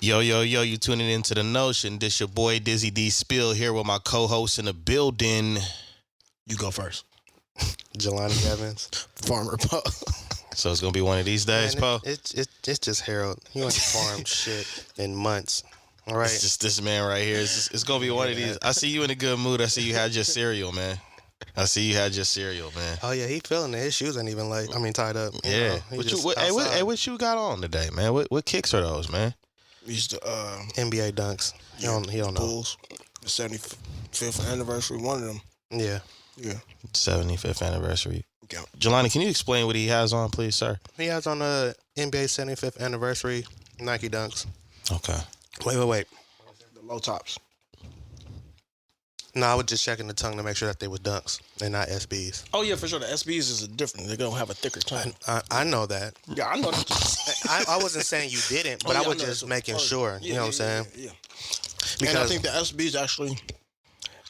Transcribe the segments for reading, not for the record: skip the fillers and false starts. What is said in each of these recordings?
Yo, yo, yo, you tuning into The Notion. This your boy Dizzy D Spill here with my co-host in the building. You go first. Jelani Evans. Farmer Poe. So it's going to be one of these days, Man, Poe? it's just Harold. He ain't farmed shit in months. All right. It's just this man right here. It's going to be one of these. I see you in a good mood. I see you had your cereal, man. Man. Oh, yeah, he feeling it. His shoes ain't even tied up. Yeah. What you got on today, man? What kicks are those, man? Used to NBA dunks. He don't know. Bulls. The 75th anniversary, one of them. Yeah. 75th anniversary. Yeah. Jelani, can you explain what he has on, please, sir? He has on the NBA 75th anniversary Nike dunks. Okay. Wait. The low tops. No, I was just checking the tongue to make sure that they were dunks and not SBs. Oh, yeah, for sure. The SBs is different. They're going to have a thicker tongue. I know that. Yeah, I know that. I wasn't saying you didn't, but I was just making sure. You know what I'm saying? Yeah. Because And I think the SBs actually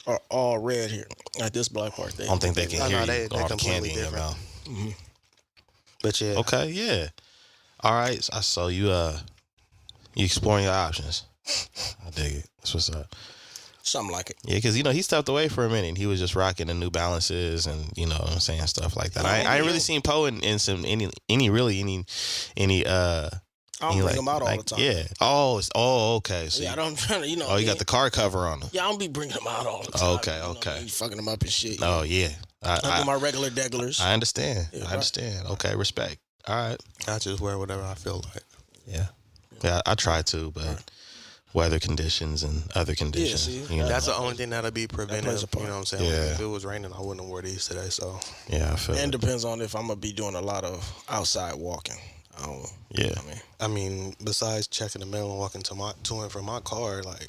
are all red here. At this black part. I don't think they can hear you. They All the completely candy in your different. mouth. Mm-hmm. But yeah. Okay, yeah. All right. So you exploring your options. I dig it. That's what's up. Something like it. Yeah, because he stepped away for a minute. And he was just rocking the New Balances and what I'm saying, stuff like that. I ain't really seen Poe in some any. I don't bring them out all the time. Yeah. Okay. So I don't try to, you got the car cover on them. Yeah, I don't be bringing them out all the time. Okay. You fucking them up and shit. Oh yeah. I do my regular deglers. I understand. Yeah, I understand. Okay, respect. All right. I just wear whatever I feel like. Yeah. I try to, but weather conditions and other conditions. see, That's the only thing that'll be preventive. plays a part. You know what I'm saying? Yeah. Like, if it was raining, I wouldn't have wore these today. So Yeah, I feel And it. depends on if I'm gonna be doing a lot of outside walking. I don't. Yeah. I mean, besides checking the mail and walking to and from my car, like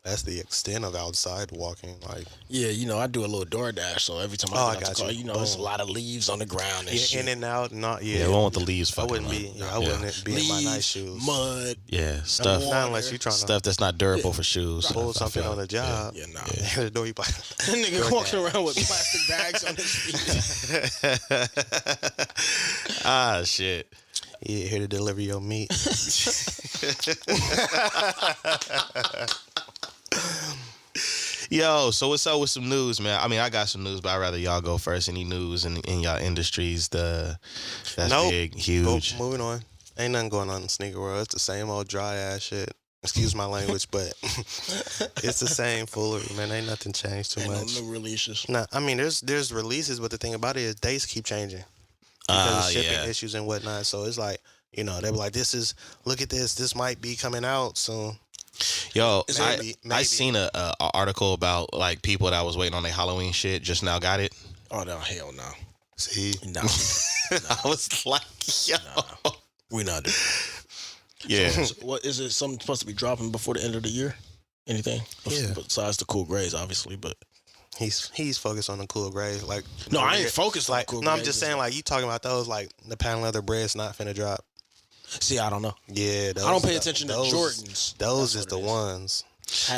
that's the extent of outside walking. Like Yeah, I do a little DoorDash, so every time I get out the car, there's a lot of leaves on the ground and shit. in and out, not Yeah, we don't want the leaves I fucking wouldn't up. be. Yeah, I wouldn't be in my nice shoes. Mud. Yeah, stuff. Not unless you trying to Stuff that's not durable for shoes. pull I something feel on the it. job. Yeah, nah. The door you buy. That nigga walking around with plastic bags on his feet. Ah, shit. Yeah, here to deliver your meat. Yo, so what's up with some news, man? I mean, I got some news, but I'd rather y'all go first. Any news in y'all industries that's big, huge? Moving on. Ain't nothing going on in the sneaker world. It's the same old dry ass shit. Excuse my language, but it's the same foolery, man. Ain't nothing changed too Ain't much. no new releases. Nah, I mean, there's releases, but the thing about it is dates keep changing because of shipping issues and whatnot. So it's like, they were like, look at this. This might be coming out soon. Yo, Maybe. I seen a article about like people that was waiting on their Halloween shit just now got it. Oh no, hell no. See, No. I was like, yo, We not doing yeah. So what is it? Something supposed to be dropping before the end of the year? Anything? Yeah. Besides the cool grays, obviously, but he's focused on the cool grays. Like, no, I ain't focused on like, the cool no, I'm grays. just saying, like, you talking about those, like the patent leather bread's not finna drop. See, I don't know. Yeah, I don't pay attention to Jordans. Those That's is the what it is. ones.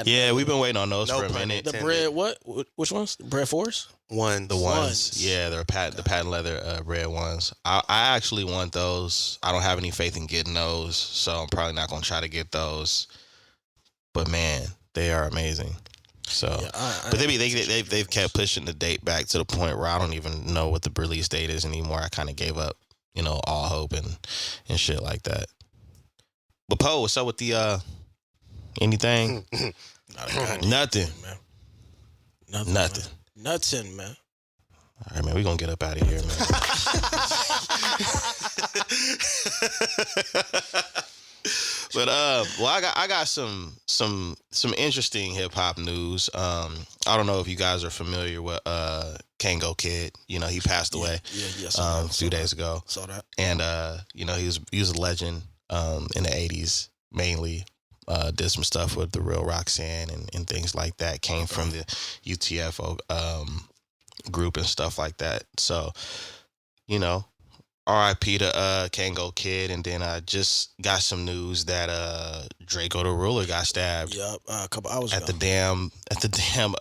Yeah, we've been waiting on those No for a pun minute. The bread, what? Which ones? Bread fours? Ones. The ones, Ones. yeah, they're the patent leather red ones. I actually want those. I don't have any faith in getting those, so I'm probably not gonna try to get those. But man, they are amazing. So, Yeah, but they've kept pushing the date back to the point where I don't even know what the release date is anymore. I kind of gave up, all hope and shit like that. But Poe, what's up with the anything? Nothing. man. Nothing. Man. Nothing, man. All right, man, we gonna get up out of here, man. But well, I got some interesting hip hop news. I don't know if you guys are familiar with Kango Kid. He passed away a few days ago. Saw that. And he was a legend in the 80s mainly. Did some stuff with the Real Roxanne and things like that. Came from the UTFO group and stuff like that. So, R.I.P. to Kango Kid, and then I just got some news that Draco the Ruler got stabbed. Yep, a couple hours at ago. the damn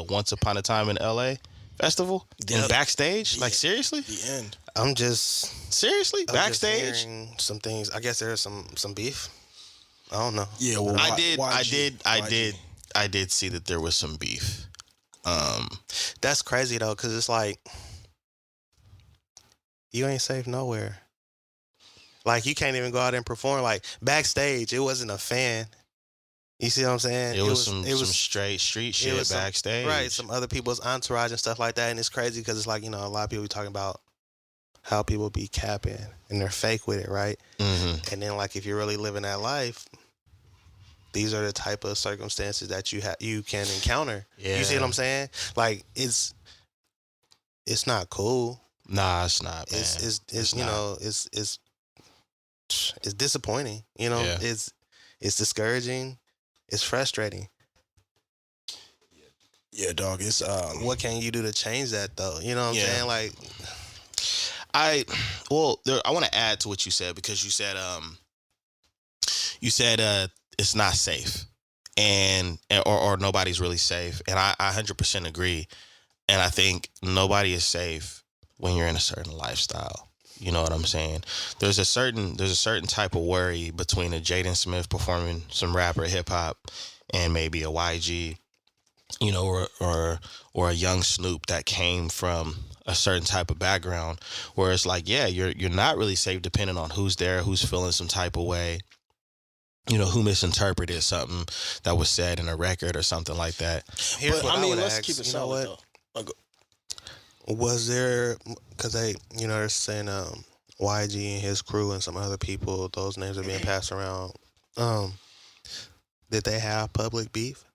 Once Upon a Time in L.A. festival. Yep. Backstage, like seriously, The end. seriously I'm backstage. just hearing some things. I guess there's some beef. I don't know. Yeah, well, I did see that there was some beef. That's crazy though, because it's like you ain't safe nowhere. Like you can't even go out and perform. Like backstage, it wasn't a fan. You see what I'm saying? It was some straight street shit backstage. Right, some other people's entourage and stuff like that. And it's crazy because it's like, you know, a lot of people be talking about how people be capping and they're fake with it, right? Mm-hmm. And then like if you're really living that life, these are the type of circumstances that you can encounter. Yeah. You see what I'm saying? Like it's not cool. Nah, it's not, man. It's you know, it's disappointing. You know, Yeah. it's discouraging. It's frustrating. Yeah, dog. It's What can you do to change that though? You know what I'm saying? Like, I want to add to what you said, because you said it's not safe, or nobody's really safe, and I 100% agree. And I think nobody is safe when you're in a certain lifestyle. You know what I'm saying? There's a certain type of worry between a Jaden Smith performing some rap or hip hop and maybe a YG, you know, or a young Snoop that came from a certain type of background, where it's like, yeah, you're not really safe depending on who's there, who's feeling some type of way, you know, who misinterpreted something that was said in a record or something like that. here's what I would let's ask. keep it You know solid what? though. Was there, because they, you know, they're saying YG and his crew and some other people, those names are being passed around. Did they have public beef?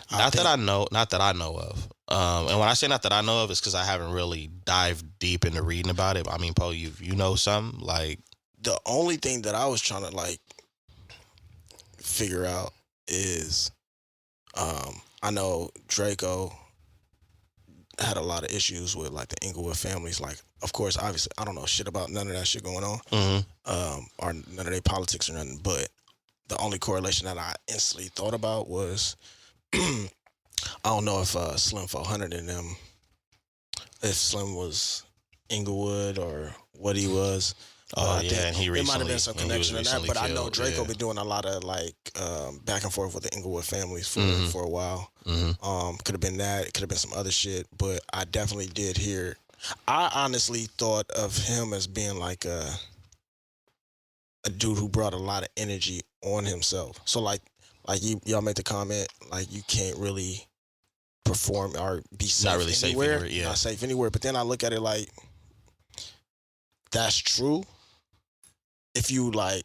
Not that I know of. And when I say not that I know of, it's because I haven't really dived deep into reading about it. I mean, Poe, you know some, like, The only thing that I was trying to like figure out is, I know Draco had a lot of issues with like the Inglewood families. Like, of course, obviously, I don't know shit about none of that shit going on, or none of their politics or nothing. But the only correlation that I instantly thought about was, I don't know if Slim 400 and them, if Slim was Inglewood or what he was. and he recently, it might have been some connection in that, but I know killed, Draco been doing a lot of like back and forth with the Inglewood families for a while. Could have been that. It could have been some other shit, but I definitely did hear. I honestly thought of him as being like a dude who brought a lot of energy on himself. So like y'all made the comment, like you can't really perform or be safe Not really safe anywhere, yeah. Not safe anywhere. But then I look at it like, that's true. If you like,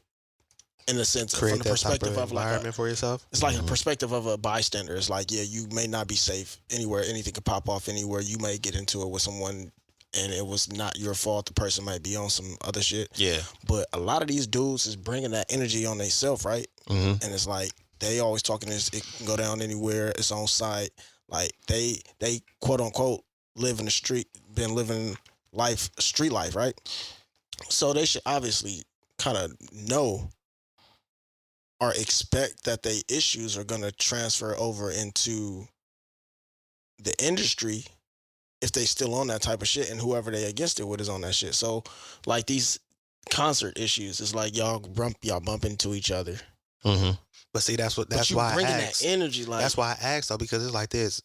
in a sense, Create from the that type perspective of of like environment for yourself. it's like a perspective of a bystander. It's like, yeah, you may not be safe anywhere. Anything could pop off anywhere. You may get into it with someone and it was not your fault. The person might be on some other shit. Yeah. But a lot of these dudes is bringing that energy on themselves, right? And it's like, they always talking this, it can go down anywhere. It's on site. Like they quote unquote live in the street, been living life, street life, right? So they should obviously kind of know or expect that they issues are going to transfer over into the industry if they still on that type of shit, and whoever they against it with is on that shit. So like these concert issues, it's like y'all bump into each other. But see, that's why I asked. That energy, like That's why I asked though, because it's like this.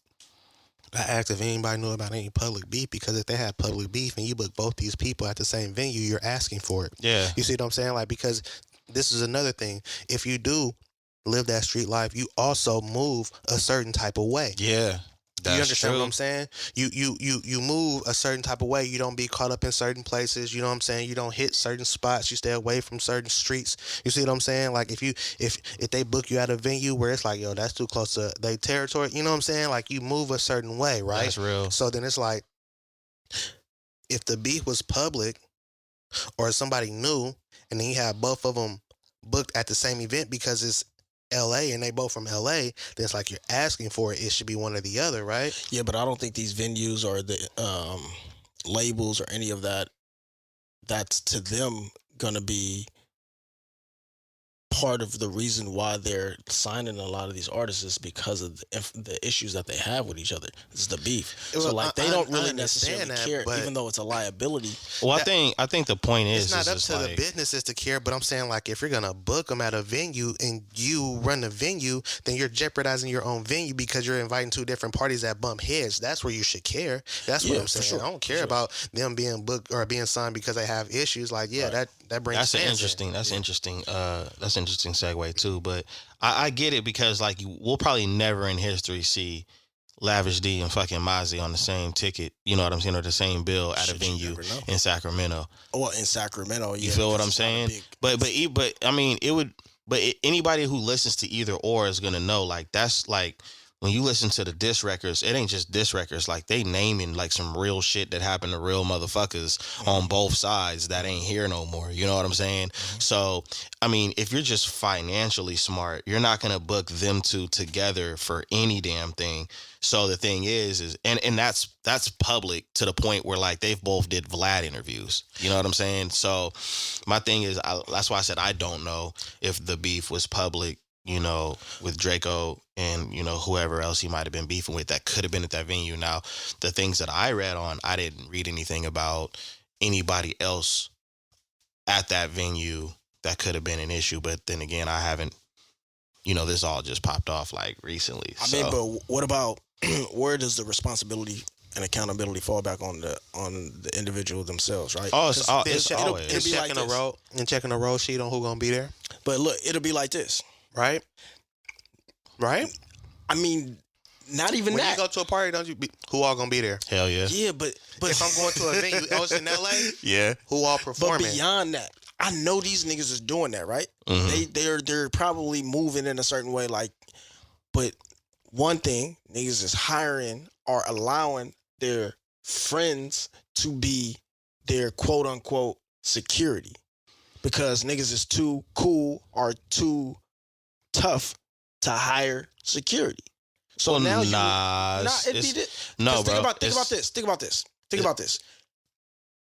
I asked if anybody knew about any public beef, because if they had public beef and you book both these people at the same venue, you're asking for it. Yeah. You see what I'm saying? Like, because this is another thing. If you do live that street life, you also move a certain type of way. Yeah. You understand what I'm saying? You move a certain type of way. You don't be caught up in certain places. You know what I'm saying? You don't hit certain spots. You stay away from certain streets. You see what I'm saying? Like if they book you at a venue where it's like, yo, that's too close to their territory. You know what I'm saying? Like you move a certain way, right? That's real. So then it's like, if the beef was public or somebody knew, and then you have both of them booked at the same event because it's LA and they both from LA, then it's like you're asking for it. It should be one or the other, right? Yeah, but I don't think these venues or the labels or any of that, that's to them gonna be part of the reason why they're signing a lot of these artists is because of the issues that they have with each other. It's the beef. Well, So like they don't really understand necessarily that, care, but- even though it's a liability. Well, I think the point is It's not is up just to like, the businesses to care, but I'm saying like if you're gonna book them at a venue and you run the venue, then you're jeopardizing your own venue because you're inviting two different parties that bump heads. That's where you should care. That's what Yeah, I'm for saying. sure, I don't care about them being booked or being signed because they have issues. Like that brings that's an fans interesting in. that's interesting that's interesting segue too. But I get it because like we'll probably never in history see Lavish D and fucking Mozzie on the same ticket, you know what I'm saying, or the same bill at a Shit, you venue never know. in Sacramento. Well, in Sacramento, You feel what I'm saying? But I mean, it would. But anybody who listens to either or is gonna know like that's like when you listen to the diss records, it ain't just diss records. Like they naming like some real shit that happened to real motherfuckers on both sides that ain't here no more. You know what I'm saying? So I mean, if you're just financially smart, you're not gonna book them two together for any damn thing. So the thing is and that's public to the point where like they've both did Vlad interviews. You know what I'm saying? So my thing is, that's why I said I don't know if the beef was public, you know, with Draco and, you know, whoever else he might have been beefing with that could have been at that venue. Now, the things that I read on, I didn't read anything about anybody else at that venue that could have been an issue. But then again, I haven't, you know, this all just popped off like recently. I mean, but what about where does the responsibility and accountability fall back on the individual themselves, right? Oh, it's always. It's be checking like checking a roll sheet on who gonna be there, But look, it'll be like this. right? Right. I mean, not even When that. you go to a party, don't you? Who all gonna be there? Hell yeah. Yeah, but If I'm going to a venue, I was in LA. Yeah. Who all but performing? beyond that, I know these niggas is doing that, right? Mhm. They're probably moving in a certain way, like. But one thing, niggas is hiring or allowing their friends to be their quote unquote security because niggas is too cool or too tough to hire security. So Well, now nah, it'd be no, bro. Think about this.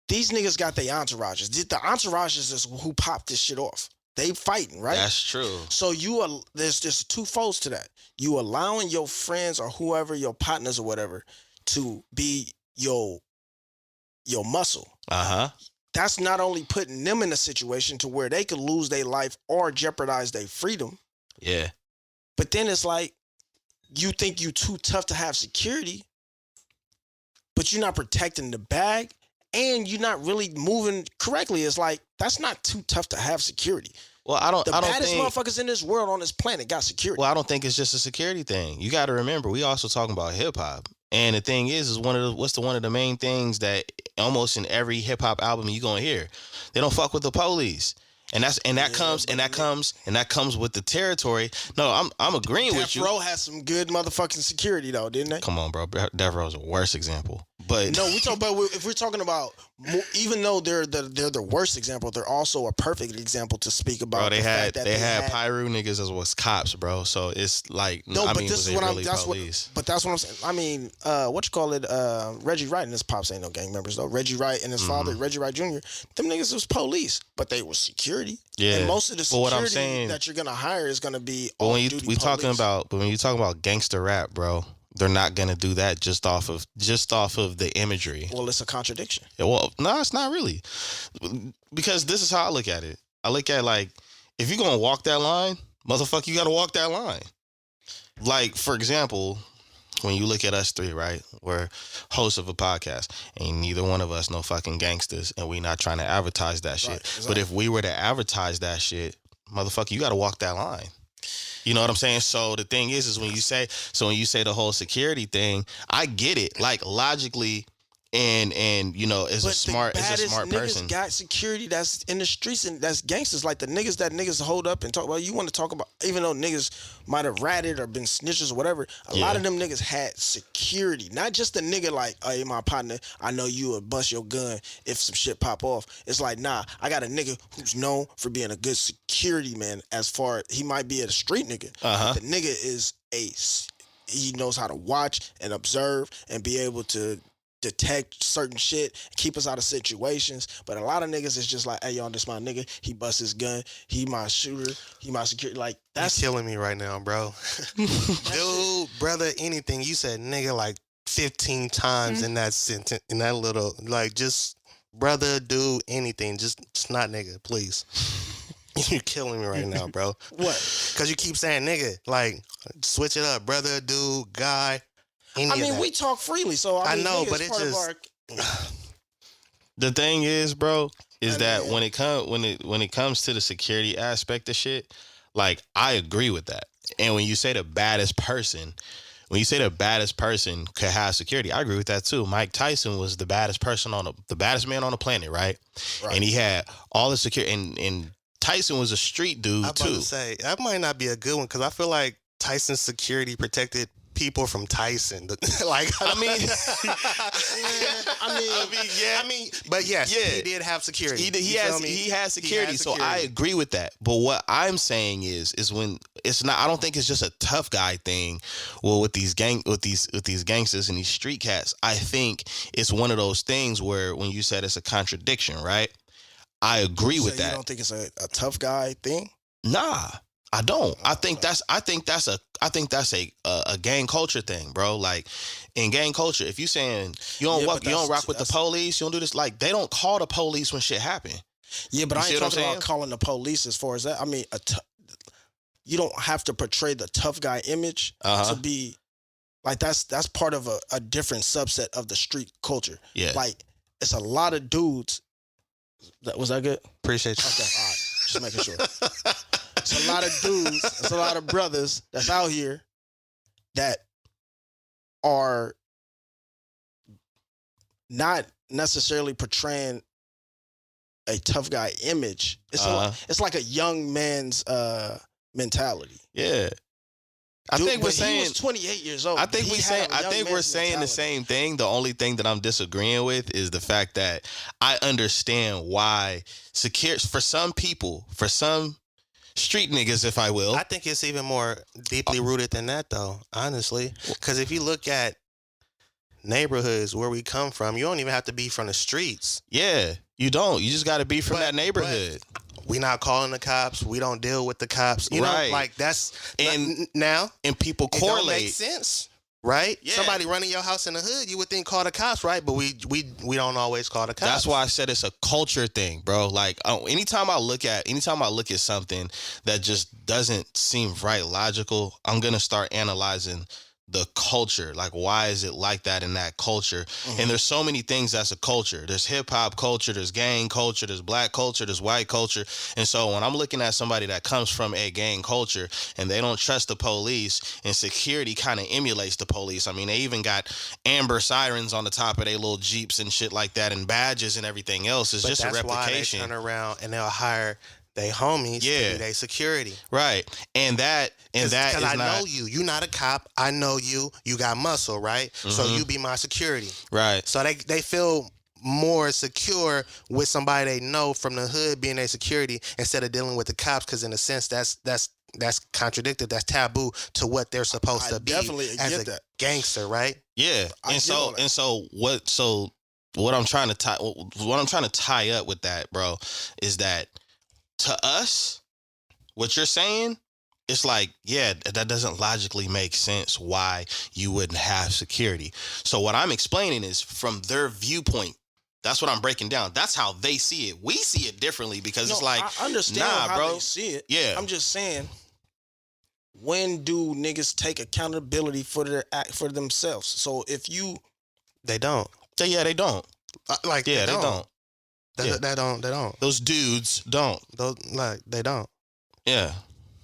These niggas got their entourages. The entourages is who popped this shit off. They fighting, right? That's true. So there's two folds to that. You allowing your friends or whoever, your partners or whatever, to be your muscle. That's not only putting them in a situation to where they could lose their life or jeopardize their freedom, Yeah. but then it's like you think you too tough to have security, but you're not protecting the bag and you're not really moving correctly. It's like that's not too tough to have security. Well, I don't baddest think motherfuckers in this world on this planet got security. Well, I don't think it's just a security thing. You got to remember, we also talking about hip hop, and the thing is one of the main things that almost in every hip hop album you gonna hear, they don't fuck with the police, and that comes with the territory. No, I'm agreeing with you. Death Row has some good motherfucking security though, didn't they? Come on, bro. Death Row's a worse example, but No, we talk about if we're talking about even though they're the worst example, they're also a perfect example to speak about. bro, they had they had Pyru niggas as was cops, bro. So it's like no, I but mean, this was is they what really I'm. That's police? what. But that's what I'm saying. I mean, what you call it? Reggie Wright and his pops ain't no gang members though. Reggie Wright and his father, Reggie Wright Jr. Them niggas was police, but they were security. Yeah. And most of the But what I'm security saying- that you're gonna hire is gonna be But when off-duty we talking police. about, but when you talking about gangster rap, bro, they're not gonna do that just off of the imagery. Well, it's a contradiction. Yeah, well, no, it's not really, because this is how I look at it. I look at like, if you're gonna walk that line, motherfucker, you gotta walk that line. Like, for example, when you look at us three, right? We're hosts of a podcast, and neither one of us no fucking gangsters, and we not trying to advertise that shit. Right, exactly. But if we were to advertise that shit, motherfucker, you gotta walk that line. You know what I'm saying? So the thing is when you say the whole security thing, I get it. Like logically, and you know, as a smart niggas person. got security that's in the streets and that's gangsters. Like the niggas that niggas hold up and talk about. You want to talk about, even though niggas might have ratted or been snitches or whatever, a lot of them niggas had security. Not just a nigga like, hey, my partner, I know you would bust your gun if some shit pop off. It's like, nah, I got a nigga who's known for being a good security man. As far he might be a street nigga, but the nigga is he knows how to watch and observe and be able to detect certain shit, keep us out of situations. But a lot of niggas is just like, hey, y'all, this my nigga. He busts his gun. He my shooter. He my security. Like, that's killing me right now, bro. Dude, brother, anything. You said nigga like 15 times in that sentence, in that little, like, just brother, dude, anything. Just not nigga, please. You're killing me right now, bro. What? Because you keep saying nigga. Like, switch it up. Brother, dude, guy. We talk freely, so I know, but it just the thing is, bro, is that when it comes to the security aspect of shit, like, I agree with that. And when you say the baddest person could have security, I agree with that too. Mike Tyson was the baddest person the baddest man on the planet, right? And he had all the security, and Tyson was a street dude I'm about to say that might not be a good one because I feel like Tyson's security protected people from Tyson. Like, but yes, he did have security. He has security. So I agree with that. But what I'm saying is when it's not, I don't think it's just a tough guy thing. Well, with these gangsters and these street cats, I think it's one of those things where when you said it's a contradiction, right? I agree with that. You don't think it's a tough guy thing? Nah. I don't. I think that's a gang culture thing, bro. Like, in gang culture, if you saying you don't rock with the police, you don't do this, like, they don't call the police when shit happen. Yeah, but I ain't talking about calling the police as far as that. I mean, you don't have to portray the tough guy image to be like that's part of a different subset of the street culture. Yeah, like it's a lot of dudes. Was that good? Appreciate you. Okay, all right, just making sure. It's a lot of dudes, it's a lot of brothers that's out here that are not necessarily portraying a tough guy image. It's like a young man's mentality. Yeah. I think we're saying he was 28 years old. I think we're saying the same thing. The only thing that I'm disagreeing with is the fact that I understand why for some people, for some street niggas, if I will. I think it's even more deeply rooted than that, though, honestly. Because if you look at neighborhoods where we come from, you don't even have to be from the streets. Yeah, you don't. You just got to be from that neighborhood. We not calling the cops. We don't deal with the cops. You know, like that's and people correlate. It don't make sense, right? Yeah. Somebody running your house in the hood, you would think call the cops, right? But we don't always call the cops. That's why I said it's a culture thing, bro. Like, anytime I look at something that just doesn't seem right, logical, I'm gonna start analyzing the culture. Like, why is it like that in that culture? And there's so many things that's a culture. There's hip hop culture, there's gang culture, there's black culture, there's white culture. And so when I'm looking at somebody that comes from a gang culture and they don't trust the police, and security kind of emulates the police. I mean, they even got amber sirens on the top of their little Jeeps and shit like that, and badges and everything else. It's just a replication. Why they turn around and they'll hire they homies to be their security. Right. And that is because I not, know you're not a cop. I know you got muscle, right? So you be my security. Right. So they feel more secure with somebody they know from the hood being their security instead of dealing with the cops, because in a sense that's contradicted, that's taboo to what they're supposed to be as a gangster, right? Yeah. What I'm trying to tie up with that, bro, is that to us, what you're saying, it's like, yeah, that doesn't logically make sense why you wouldn't have security. So what I'm explaining is from their viewpoint. That's what I'm breaking down. That's how they see it. We see it differently because it's like, I understand how they see it. Yeah. I'm just saying, when do niggas take accountability for themselves? So if they don't. Yeah, they don't. They don't. They don't. Those dudes don't. They don't. Yeah,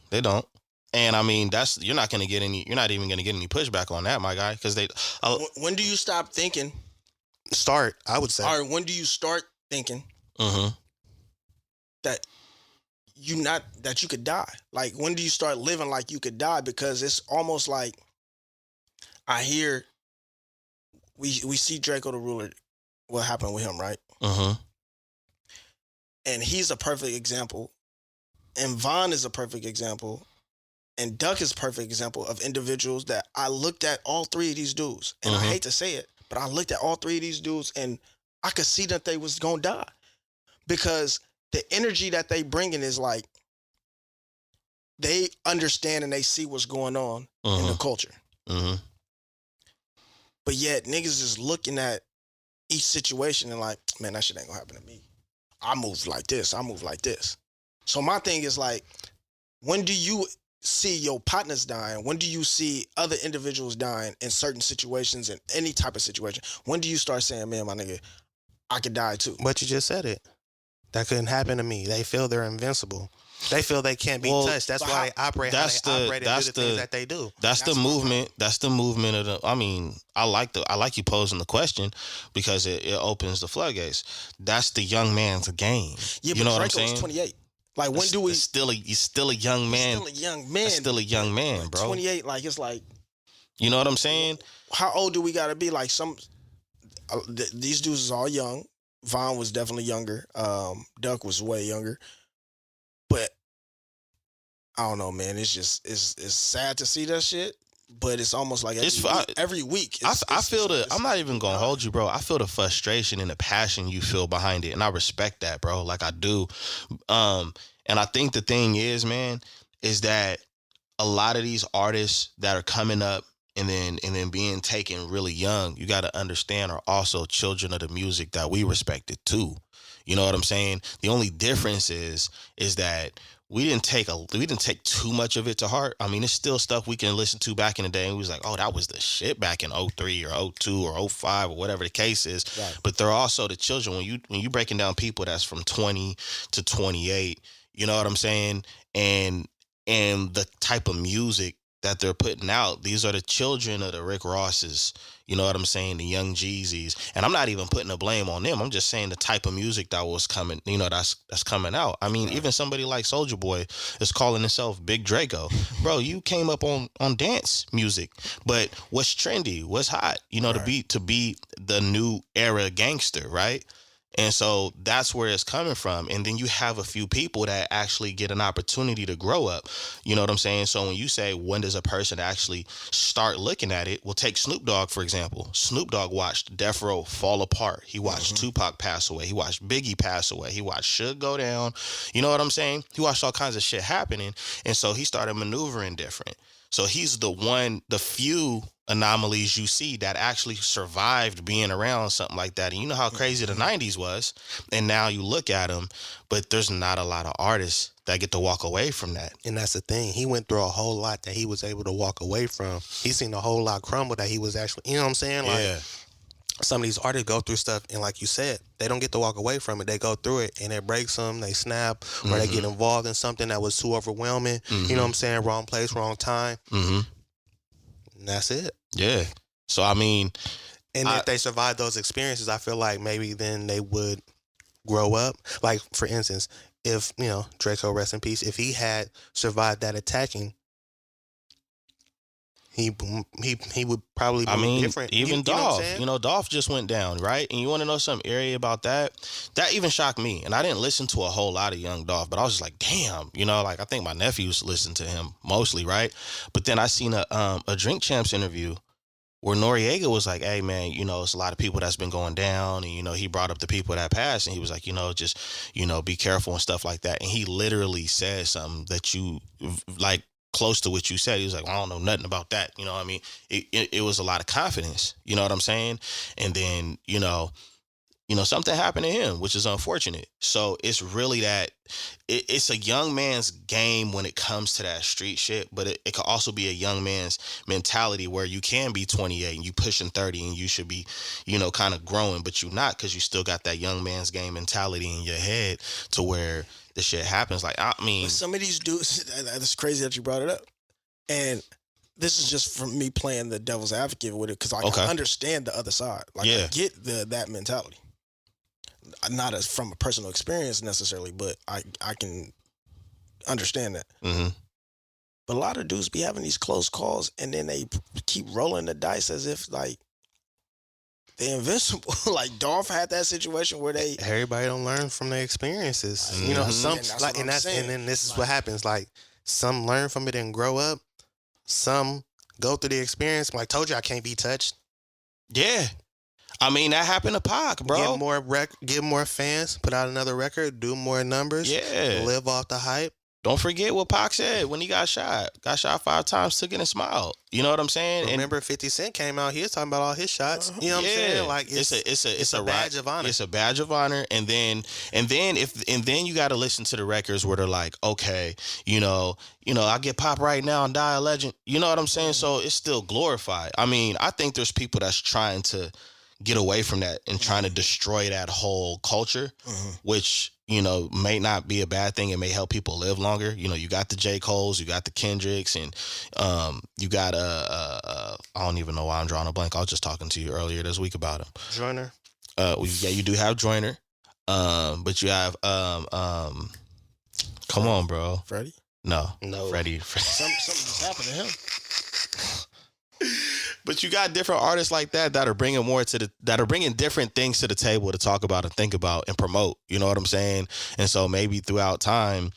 they don't. And I mean, you're not even gonna get any pushback on that, my guy, because they. When do you stop thinking? Start, I would say. All right, when do you start thinking that you could die? Like, when do you start living like you could die? Because it's almost like I hear we see Draco the Ruler, what happened with him, right? And he's a perfect example. And Von is a perfect example. And Duck is a perfect example of individuals that I looked at all three of these dudes. And I hate to say it, But I looked at all three of these dudes and I could see that they was gonna die because the energy that they bringing is like they understand and they see what's going on in the culture. But yet niggas is looking at each situation and like, man, that shit ain't gonna happen to me. I move like this. I move like this. So my thing is like, when do you see your partners dying? When do you see other individuals dying in certain situations, in any type of situation? When do you start saying, man, my nigga, I could die too? But you just said it. That couldn't happen to me. They feel they're invincible. They feel they can't be touched. That's why they operate how they operate and do the things that they do. That's the movement. That's the movement of the. I mean, I like you posing the question because it opens the floodgates. That's the young man's game. Yeah, you know but what I'm Draco's saying? 28. Like when do we? He's still a young man. He's still a young man. Still a young man, bro. 28. Like it's like. You know what I'm saying? How old do we gotta be? Like these dudes is all young. Von was definitely younger. Duck was way younger. But I don't know, man. It's just it's sad to see that shit. But it's almost like every week. I feel I'm not even gonna hold you, bro. I feel the frustration and the passion you feel behind it, and I respect that, bro. Like I do. And I think the thing is, man, is that a lot of these artists that are coming up and then being taken really young, you got to understand, are also children of the music that we respected too. You know what I'm saying? The only difference is that we didn't take too much of it to heart. I mean, it's still stuff we can listen to back in the day, and we was like, oh, that was the shit back in 03 or 02 or 05 or whatever the case is. Right. But they're also the children. When you breaking down people that's from 20 to 28, you know what I'm saying? And the type of music that they're putting out, these are the children of the Rick Rosses, you know what I'm saying, the Young Jeezys. And I'm not even putting the blame on them. I'm just saying the type of music that was coming, you know, that's coming out. I mean, even somebody like Soulja Boy is calling himself Big Draco. Bro, you came up on dance music, but what's trendy, what's hot, you know, to be the new era gangster, right? And so that's where it's coming from. And then you have a few people that actually get an opportunity to grow up. You know what I'm saying? So when you say, when does a person actually start looking at it? Well, take Snoop Dogg, for example. Snoop Dogg watched Death Row fall apart. He watched Tupac pass away. He watched Biggie pass away. He watched Suge go down. You know what I'm saying? He watched all kinds of shit happening. And so he started maneuvering different. So he's the few anomalies you see that actually survived being around something like that. And you know how crazy the 90s was. And now you look at him, but there's not a lot of artists that get to walk away from that. And that's the thing. He went through a whole lot that he was able to walk away from. He's seen a whole lot crumble that he was actually, you know what I'm saying? Like, yeah. Some of these artists go through stuff, and like you said, they don't get to walk away from it. They go through it, and it breaks them. They snap, or they get involved in something that was too overwhelming. You know what I'm saying? Wrong place, wrong time. And that's it. Yeah. So, I mean... And if they survive those experiences, I feel like maybe then they would grow up. Like, for instance, if, you know, Draco, rest in peace, if he had survived that attacking, he would probably be different. Even Dolph, you know, Dolph just went down, right? And you want to know something eerie about that? That even shocked me. And I didn't listen to a whole lot of young Dolph, but I was just like, damn, you know, like I think my nephews listen to him mostly, right? But then I seen a Drink Champs interview where Noriega was like, hey, man, you know, it's a lot of people that's been going down. And, you know, he brought up the people that passed. And he was like, you know, just, you know, be careful and stuff like that. And he literally said something that you, like, close to what you said. He was like, well, I don't know nothing about that. You know what I mean? It was a lot of confidence. You know what I'm saying? And then, you know, something happened to him, which is unfortunate. So it's really that it's a young man's game when it comes to that street shit, but it could also be a young man's mentality where you can be 28 and you pushing 30 and you should be, you know, kind of growing, but you're not, because you still got that young man's game mentality in your head to where the shit happens. Like, I mean, some of these dudes, it's crazy that you brought it up. And this is just from me playing the devil's advocate with it, because I understand the other side. Like, I get that mentality. Not as from a personal experience necessarily, but I can understand that. But a lot of dudes be having these close calls, and then they keep rolling the dice as if like they're invincible. Like Dolph had that situation where everybody don't learn from their experiences. You know, some like, and then this is what happens. Like, some learn from it and grow up. Some go through the experience. Like, told you I can't be touched. Yeah. I mean, that happened to Pac, bro. Get more fans, put out another record, do more numbers. Yeah. Live off the hype. Don't forget what Pac said when he got shot. Got shot 5 times, took it and smiled. You know what I'm saying? Remember, 50 Cent came out. He was talking about all his shots. You know what I'm saying? Like it's a badge of honor. It's a badge of honor. And then you got to listen to the records where they're like, okay, I get pop right now and die a legend. You know what I'm saying? So it's still glorified. I mean, I think there's people that's trying to get away from that and trying to destroy that whole culture, which may not be a bad thing. It may help people live longer. You got the J. Coles, you got the Kendricks, and you got I don't even know why I'm drawing a blank. I was just talking to you earlier this week about him. Joyner. Yeah, you do have Joyner, but you have come on, bro. Freddie? No, Freddie. Something just happened to him. But you got different artists like that are bringing different things to the table to talk about and think about and promote. You know what I'm saying? And so maybe throughout time,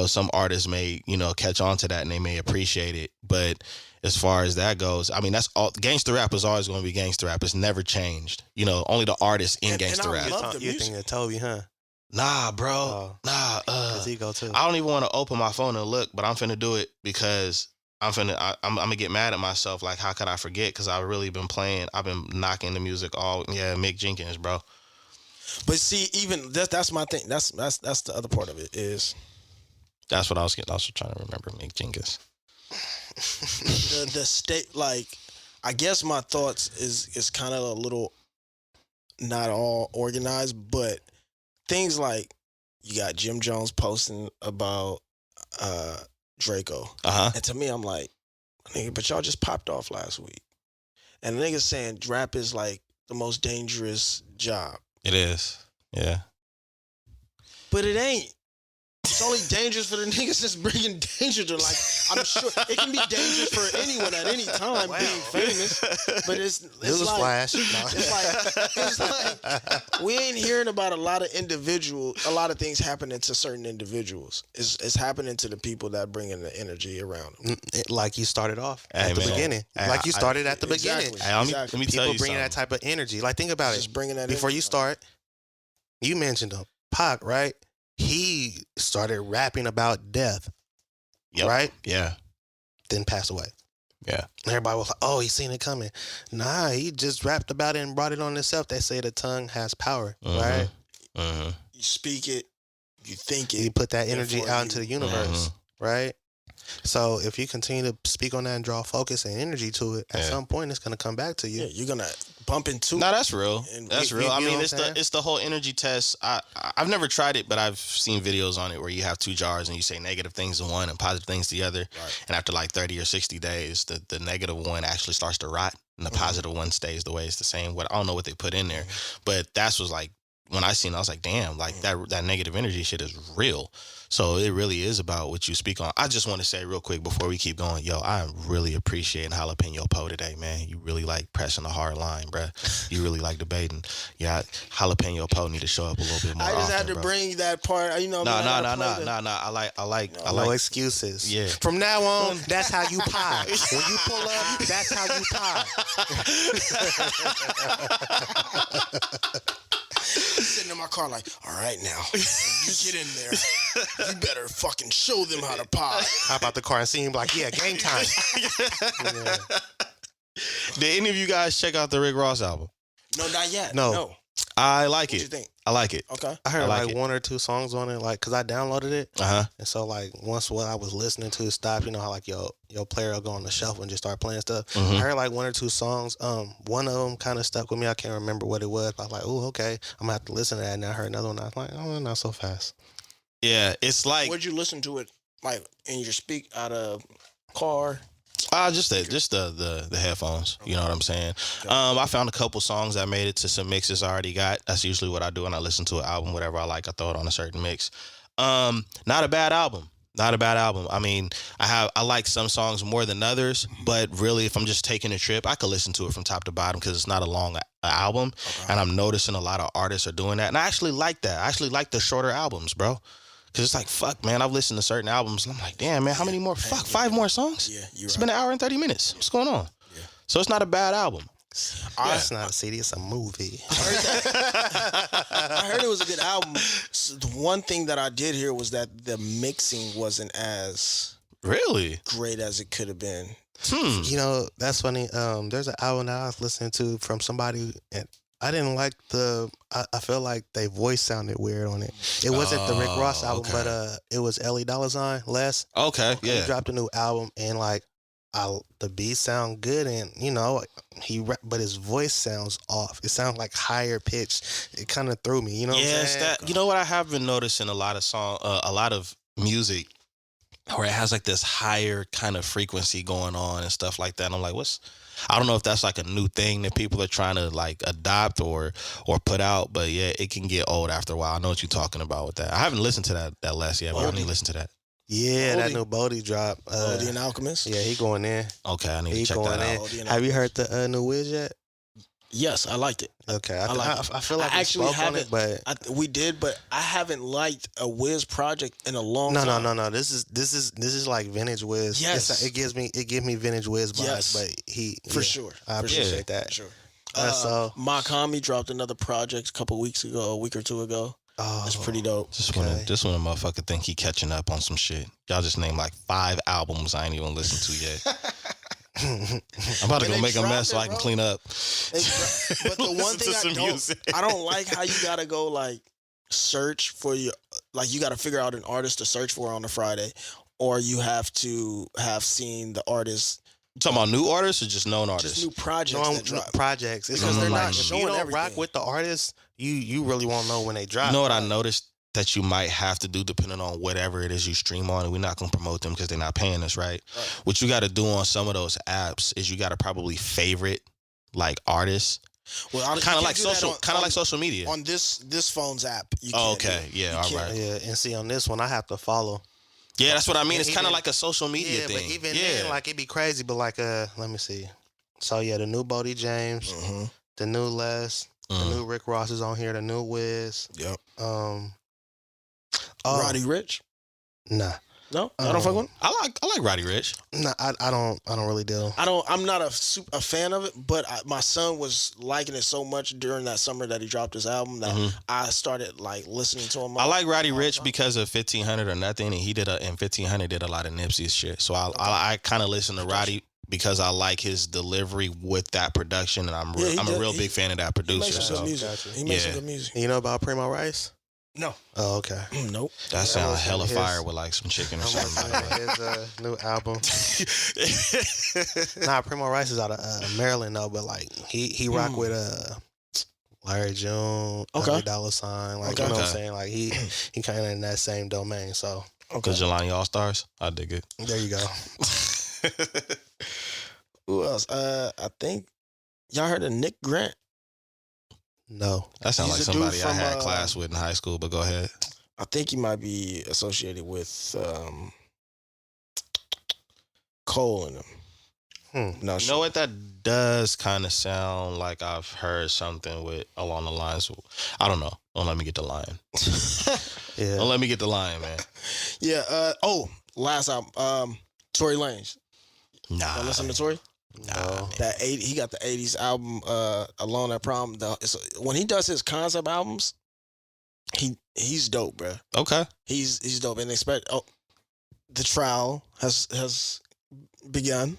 some artists may, catch on to that and they may appreciate it. But as far as that goes, I mean, that's all. Gangster rap is always going to be gangster rap. It's never changed. Only the artists in gangster rap. You think of Toby, huh? Nah, bro. Nah. His ego too. I don't even want to open my phone and look, but I'm finna do it because I'm gonna get mad at myself. Like, how could I forget? Because I've really been playing. I've been knocking the music all. Yeah, Mick Jenkins, bro. But see, even that's my thing. That's the other part of it is. That's what I was getting. I was trying to remember Mick Jenkins. the state, like, I guess my thoughts is kind of a little not all organized, but things like you got Jim Jones posting about Draco. And to me, I'm like, nigga, but y'all just popped off last week. And the nigga's saying rap is like the most dangerous job. It is. Yeah. But it ain't. It's only dangerous for the niggas that's bringing danger to, like, I'm sure it can be dangerous for anyone at any time being famous. But it's like, flash. It's like we ain't hearing about a lot of things happening to certain individuals. It's happening to the people that bring in the energy around them. Like you started off at the beginning. Like you started at the beginning. Let me tell you, people bringing that type of energy. Like, think about Just it. bringing that Before you start, you mentioned him, Pac, right? He started rapping about death, right? Yeah. Then passed away. Yeah. And everybody was like, oh, he seen it coming. Nah, he just rapped about it and brought it on himself. They say the tongue has power, right? You speak it, you think it. You put that energy out into the universe, right? So if you continue to speak on that and draw focus and energy to it, at some point it's gonna come back to you. Yeah, you're gonna bump into it. No, that's real. That's real. I mean, it's the whole energy test. I've never tried it, but I've seen videos on it where you have 2 jars and you say negative things to one and positive things to the other. Right. And after like 30 or 60 days, the negative one actually starts to rot and the positive one stays the way it's the same. I don't know what they put in there, but that's was like, when I seen it, I was like, damn, like that negative energy shit is real. So it really is about what you speak on. I just want to say real quick before we keep going, yo, I'm really appreciating Jalapeno Poe today, man. You really like pressing the hard line, bruh. You really like debating. Yeah, Jalapeno Poe need to show up a little bit more. I just often, had to bring that part. No. I like no excuses. Yeah. From now on, that's how you pie. When you pull up, that's how you pie. Sitting in my car like, all right now, when you get in there, you better fucking show them how to pie. How about the car and see him like, yeah, game time. Did any of you guys check out the Rick Ross album? No, not yet. No. I like it. What you think? I like it. Okay. I heard like like it. 1 or 2 songs on it, like, cause I downloaded it. And so like once what I was listening to stopped, you know how like your player will go on the shelf and just start playing stuff. I heard like 1 or 2 songs. One of them kind of stuck with me. I can't remember what it was. But I was like, oh, okay, I'm gonna have to listen to that. And I heard another one. I was like, oh, not so fast. Yeah, it's like. Where'd you listen to it? Like in your car? Just the headphones. You know what I'm saying? Okay. I found a couple songs that made it to some mixes I already got. That's usually what I do when I listen to an album. Whatever I like, I throw it on a certain mix. Not a bad album. I mean, I like some songs more than others, but really, if I'm just taking a trip, I could listen to it from top to bottom because it's not a long album. Okay. And I'm noticing a lot of artists are doing that, and I actually like that. I actually like the shorter albums, bro. Cause it's like, fuck, man, I've listened to certain albums and I'm like, damn, man, how many more? Fuck, 5 more songs? Yeah, It's been an hour and 30 minutes. What's going on? Yeah. So it's not a bad album. It's not a CD, it's a movie. I heard it was a good album. So the one thing that I did hear was that the mixing wasn't as Really great as it could have been. You know, that's funny. There's an album that I was listening to from somebody, and I didn't like I feel like their voice sounded weird on it. It wasn't the Rick Ross album, okay. but it was Ellie Dollar Sign, Les. Okay, He yeah. dropped a new album, and like, the beats sound good, and you know, but his voice sounds off. It sounds like higher pitched. It kind of threw me. You know what I'm Yeah, it's saying? that. You know what I have been noticing a lot of music where it has like this higher kind of frequency going on and stuff like that. And I'm like, I don't know if that's like a new thing that people are trying to like adopt or put out, but yeah, it can get old after a while. I know what you're talking about with that. I haven't listened to that last yet, but I need to listen to that. Yeah, that Oldie. new Bodie drop. Odie and Alchemist? Yeah, he going in. Okay, I need He to check going that in. out. Odie and Have you heard Alchemist. the new Wiz yet? Yes, I liked it. Okay, I like it. I feel like I we actually spoke on it, haven't- but We did, but I haven't liked a Wiz project in a long no, time. no. This is like vintage Wiz. Yes. It gives me vintage Wiz vibes, Yes. but For yeah, sure. I For sure. appreciate that. For sure. So Makami dropped another project a week or two ago. It's pretty dope. Just when a motherfucker think he catching up on some shit. Y'all just named like 5 albums I ain't even listened to yet. I'm about to When go they make a drop mess so it, I can bro. clean up. But the one Listen thing to some music. I don't like how you gotta go like search for you gotta figure out an artist to search for on a Friday, or you have to have seen the artist. You talking about new artists or just known artists? Just new projects that drop. projects. It's Because just they're like not if showing you don't everything. rock with the artist, you really won't know when they drop. You know what I noticed that you might have to do depending on whatever it is you stream on, and we're not going to promote them because they're not paying us, right? What you got to do on some of those apps is you got to probably favorite like artists, Well, kind of like social media. On this phone's app. You Oh, can't do okay, it. yeah, You all can't. right. Yeah, and see on this one I have to follow. Yeah, that's what I mean. And It's kind of even- like a social media Yeah, thing. but even yeah. then, like it'd be crazy. But like, let me see. So yeah, the new Bodie James, Mhm. the new Les, the new Rick Ross is on here, the new Wiz. Yep. Roddy. Roddy Rich? Nah, No, I don't fuck with him. I like Roddy Rich. nah, I don't really do. I'm not a fan of it, but my son was liking it so much during that summer that he dropped his album that I started like listening to him. I like Roddy Rich because of 1500 or Nothing, and he did 1500 did a lot of Nipsey's shit. So I kind of listen to Roddy because I like his delivery with that production, and I'm a real big fan of that He producer. makes some So good music. Gotcha. He makes some Yeah. good music. You know about Primo Rice? No. Oh, okay. Nope. that sounds was hella his- fire with like some chicken or I'm something. like listening that. to his new album. Nah, Primo Rice is out of Maryland though, but like he rock with Larry June, Okay. Dollar Sign, like Okay. you know what I'm Okay. saying. Like he kind of in that same domain. So Okay. The Jelani All Stars, I dig it. there you go. Who else? I think y'all heard of Nick Grant. No, That sounds like He's a dude somebody I from, had class with in high school. But go ahead. I think he might be associated with Cole and him. No, You know what? That does kind of sound like I've heard something with along the lines. I don't know. Don't let me get the line. yeah. Don't let me get the line, man. Yeah. Last album. Tory Lanez. Nah. Y'all listen to Tory? Nah. He got the '80s album. Alone at Prom. When he does his concept albums, he's dope, bro. Okay. He's dope. And the trial has begun.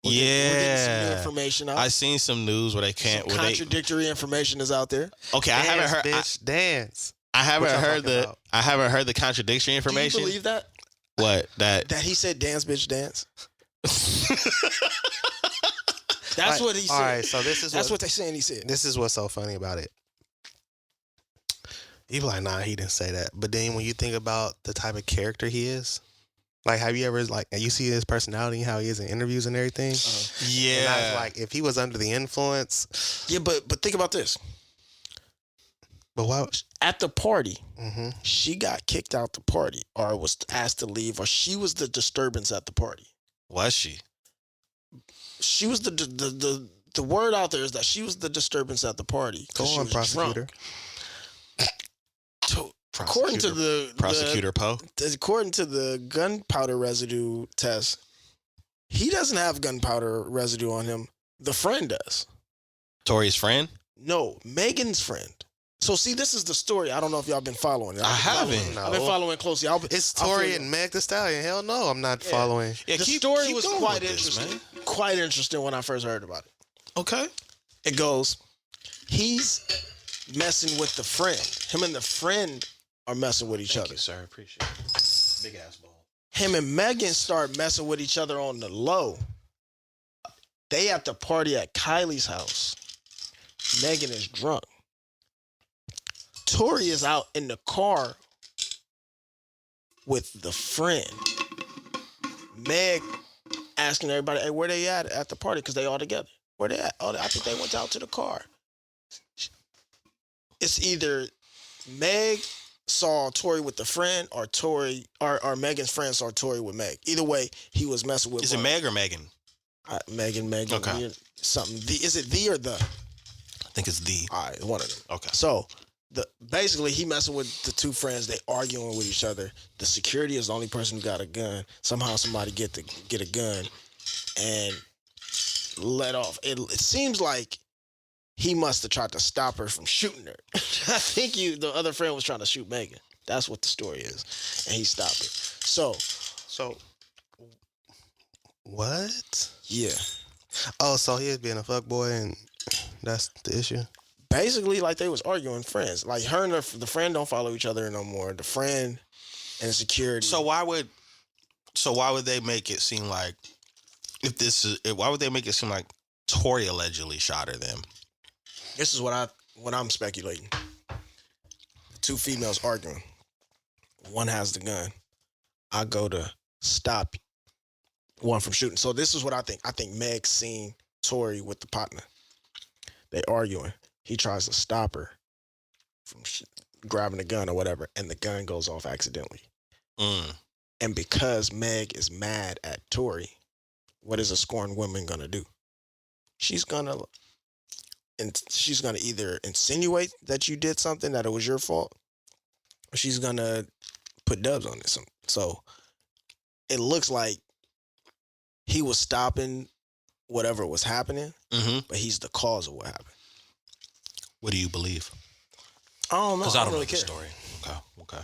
We're getting some new Yeah. information out. I seen some news where they can't. Some contradictory information is out there. Okay, I haven't heard. Bitch, dance. I haven't What y'all heard talking the. about? I haven't heard the contradictory information. Do you believe that? What that? That he said dance, bitch, dance? That's what he said. All right, so That's what they saying he said. This is what's so funny about it. You be like, nah, he didn't say that. But then when you think about the type of character he is, like, have you ever you see his personality, how he is in interviews and everything? Yeah. And I was like, if he was under the influence, Yeah, but think about this. but why? At the party, Mm-hmm. she got kicked out the party or was asked to leave, or she was the disturbance at the party. Was she? She was the word out there is that she was the disturbance at the party. Go 'cause she on, was prosecutor. drunk. According to the Prosecutor Poe. according to the gunpowder residue test, he doesn't have gunpowder residue on him. The friend does. Tori's friend? No, Megan's friend. So see, this is the story. I don't know if y'all been following it. I haven't. I've been following closely. It's Tory and Meg Thee Stallion. Hell no, I'm not following. Yeah, the keep story was going quite with this, interesting. man. Quite interesting when I first heard about it. Okay. It goes, he's messing with the friend. Him and the friend are messing with each other. You, sir. Appreciate it. Big ass ball. Him and Megan start messing with each other on the low. They at the party at Kylie's house. Megan is drunk. Tori is out in the car with the friend. Meg asking everybody, hey, where they at the party? Because they all together. Where they at? Oh, I think they went out to the car. It's either Meg saw Tori with the friend or Tori or Megan's friend saw Tori with Meg. Either way, he was messing with. Is it Meg or Megan? Megan. Okay. Something. Is it the or the? I think it's the. All right, one of them. Okay. So basically he messing with the two friends. They arguing with each other. The security is the only person who got a gun. Somehow somebody get a gun and let off. It seems like he must have tried to stop her from shooting her. I think the other friend was trying to shoot Megan. That's what the story is, and he stopped it. So what? Yeah. Oh, so he was being a fuckboy, and that's the issue. Basically, like they was arguing, friends. Like her and the friend don't follow each other no more. The friend and security. So why would they make it seem like why would they make it seem like Tori allegedly shot her then? This is what I'm speculating. The two females arguing. One has the gun. I go to stop one from shooting. So this is what I think. I think Meg seen Tori with the partner. They arguing. He tries to stop her from grabbing the gun or whatever, and the gun goes off accidentally. And because Meg is mad at Tori, what is a scorned woman gonna do? She's gonna either insinuate that you did something, that it was your fault, or she's gonna put dubs on it. So it looks like he was stopping whatever was happening, but he's the cause of what happened. What do you believe? I don't know. Because I don't really know the care. story. Okay.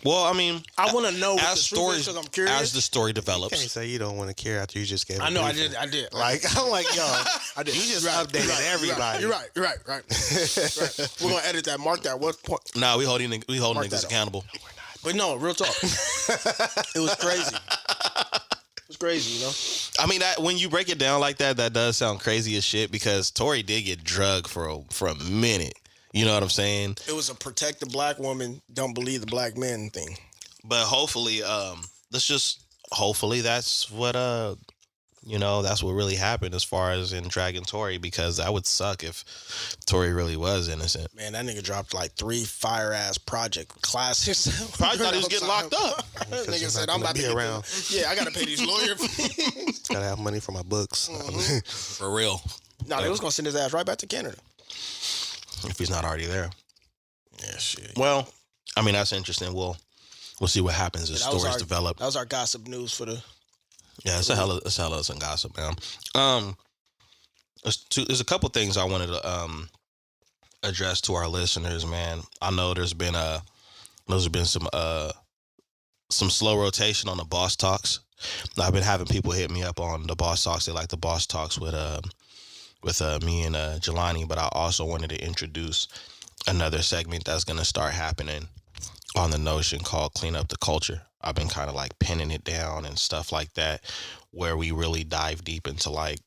Well, I mean, I want to know what as the story is because I'm curious. As the story You can't developes, say you don't want to care after you just gave. I know. I did. Like I'm like, yo, I did. you just updated everybody. You're right. Right. We're gonna edit that. Mark that. What point? nah, we holding Mark niggas that accountable. But no, real talk. It was crazy. It was crazy, you know. I mean, when you break it down like that, that does sound crazy as shit because Tori did get drugged for a minute. You know what I'm saying? It was a protect the black woman, don't believe the black men thing. But hopefully, hopefully that's what that's what really happened as far as in dragging Tori, because that would suck if Tori really was innocent. Man, that nigga dropped like 3 fire ass project classes. Probably thought he was getting locked up. That nigga said, I'm about to be get around. Yeah, I gotta pay these lawyer fees. Gotta have money for my books. For real. No, they was gonna send his ass right back to Canada. If he's not already there. Yeah, shit. Well, I mean, that's interesting. We'll see what happens as stories develop. That was our gossip news for the. Yeah, it's a hell of some gossip, man. There's a couple things I wanted to address to our listeners, man. I know there's been some slow rotation on the boss talks. I've been having people hit me up on the boss talks. They like the boss talks with me and Jelani, but I also wanted to introduce another segment that's going to start happening on the Notion called Clean Up the Culture. I've been kind of like pinning it down and stuff like that, where we really dive deep into like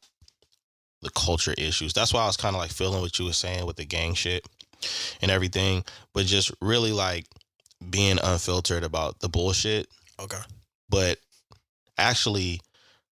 the culture issues. That's why I was kind of like feeling what you were saying with the gang shit and everything, but just really like being unfiltered about the bullshit. Okay. But actually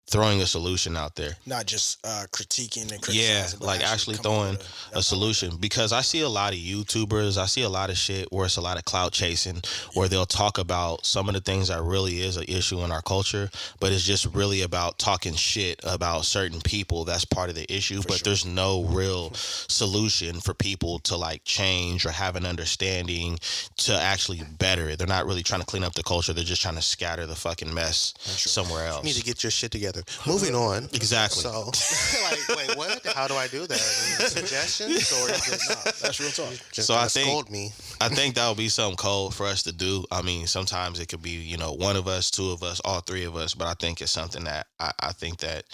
throwing a solution out there. Not just critiquing and criticizing. Yeah, but like actually throwing a solution, because I see a lot of YouTubers, I see a lot of shit where it's a lot of clout chasing, where they'll talk about some of the things that really is an issue in our culture, but it's just really about talking shit about certain people. That's part of the issue, but there's no real solution for people to like change or have an understanding to actually better it. They're not really trying to clean up the culture. They're just trying to scatter the fucking mess somewhere else. You need to get your shit together. together. Moving on. Exactly. So, like, wait, what? How do I do that? Suggestions or is it not? That's real talk. Just So I scold me. think that would be something cold for us to do. I mean, sometimes it could be, you know, one of us, two of us, all three of us, but I think it's something that I think that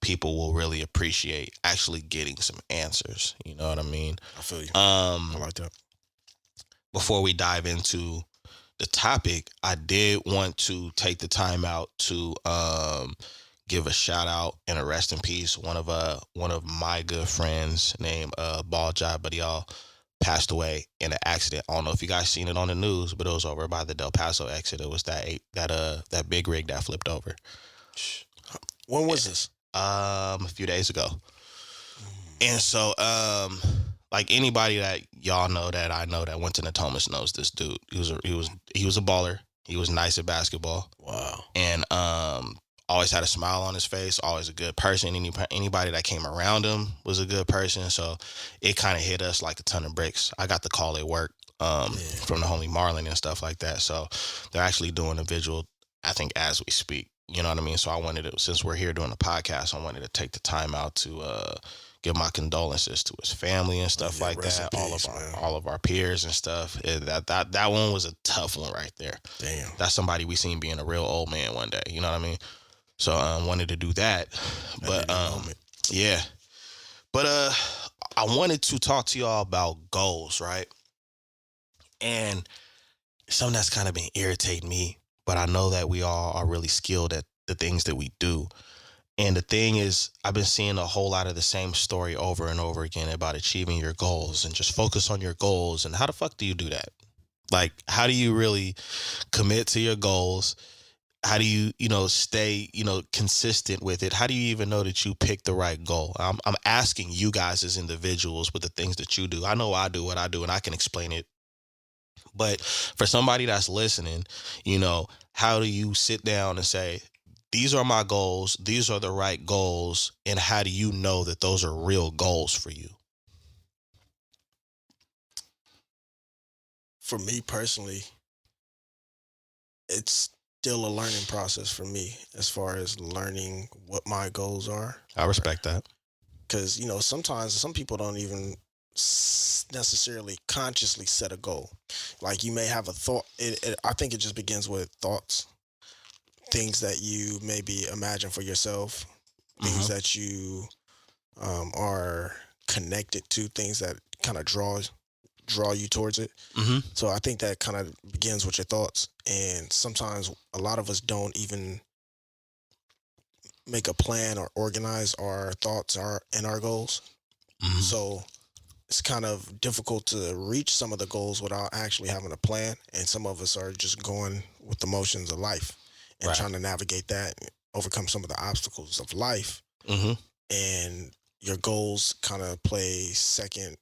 people will really appreciate actually getting some answers. You know what I mean? I feel you. I Um, like that. before we dive into the topic, I did want to take the time out to give a shout out and a rest in peace. One of my good friends named Ball Job, but y'all passed away in an accident. I don't know if you guys seen it on the news, but it was over by the Del Paso exit. It was that big rig that flipped over. When was this? A few days ago. And so like anybody that y'all know that I know that went to Natomas knows this dude. He was a baller. He was nice at basketball. Wow. And always had a smile on his face, always a good person. Anybody that came around him was a good person. So it kind of hit us like a ton of bricks. I got the call at work from the homie Marlon and stuff like that. So they're actually doing a visual, I think, as we speak. You know what I mean? So I wanted to, since we're here doing the podcast, I wanted to take the time out to give my condolences to his family and stuff like that. All of our peers and stuff. That one was a tough one right there. Damn. That's somebody we seen being a real old man one day. You know what I mean? So wanted to do that. But yeah. But I wanted to talk to y'all about goals, right? And something that's kind of been irritating me, but I know that we all are really skilled at the things that we do. And the thing is, I've been seeing a whole lot of the same story over and over again about achieving your goals and just focus on your goals. And how the fuck do you do that? Like, how do you really commit to your goals? How do you, stay, consistent with it? How do you even know that you picked the right goal? I'm asking you guys as individuals with the things that you do. I know I do what I do and I can explain it. But for somebody that's listening, how do you sit down and say, these are my goals, these are the right goals, and how do you know that those are real goals for you? For me personally, it's still a learning process for me as far as learning what my goals are. I respect that. Because, sometimes some people don't even necessarily consciously set a goal. Like you may have a thought. I think it just begins with thoughts, things that you maybe imagine for yourself, things that you are connected to, things that kind of draw you towards it. So I think that kind of begins with your thoughts. And sometimes a lot of us don't even make a plan or organize our thoughts and our goals. So it's kind of difficult to reach some of the goals without actually having a plan. And some of us are just going with the motions of life and trying to navigate that and overcome some of the obstacles of life. And your goals kind of play second,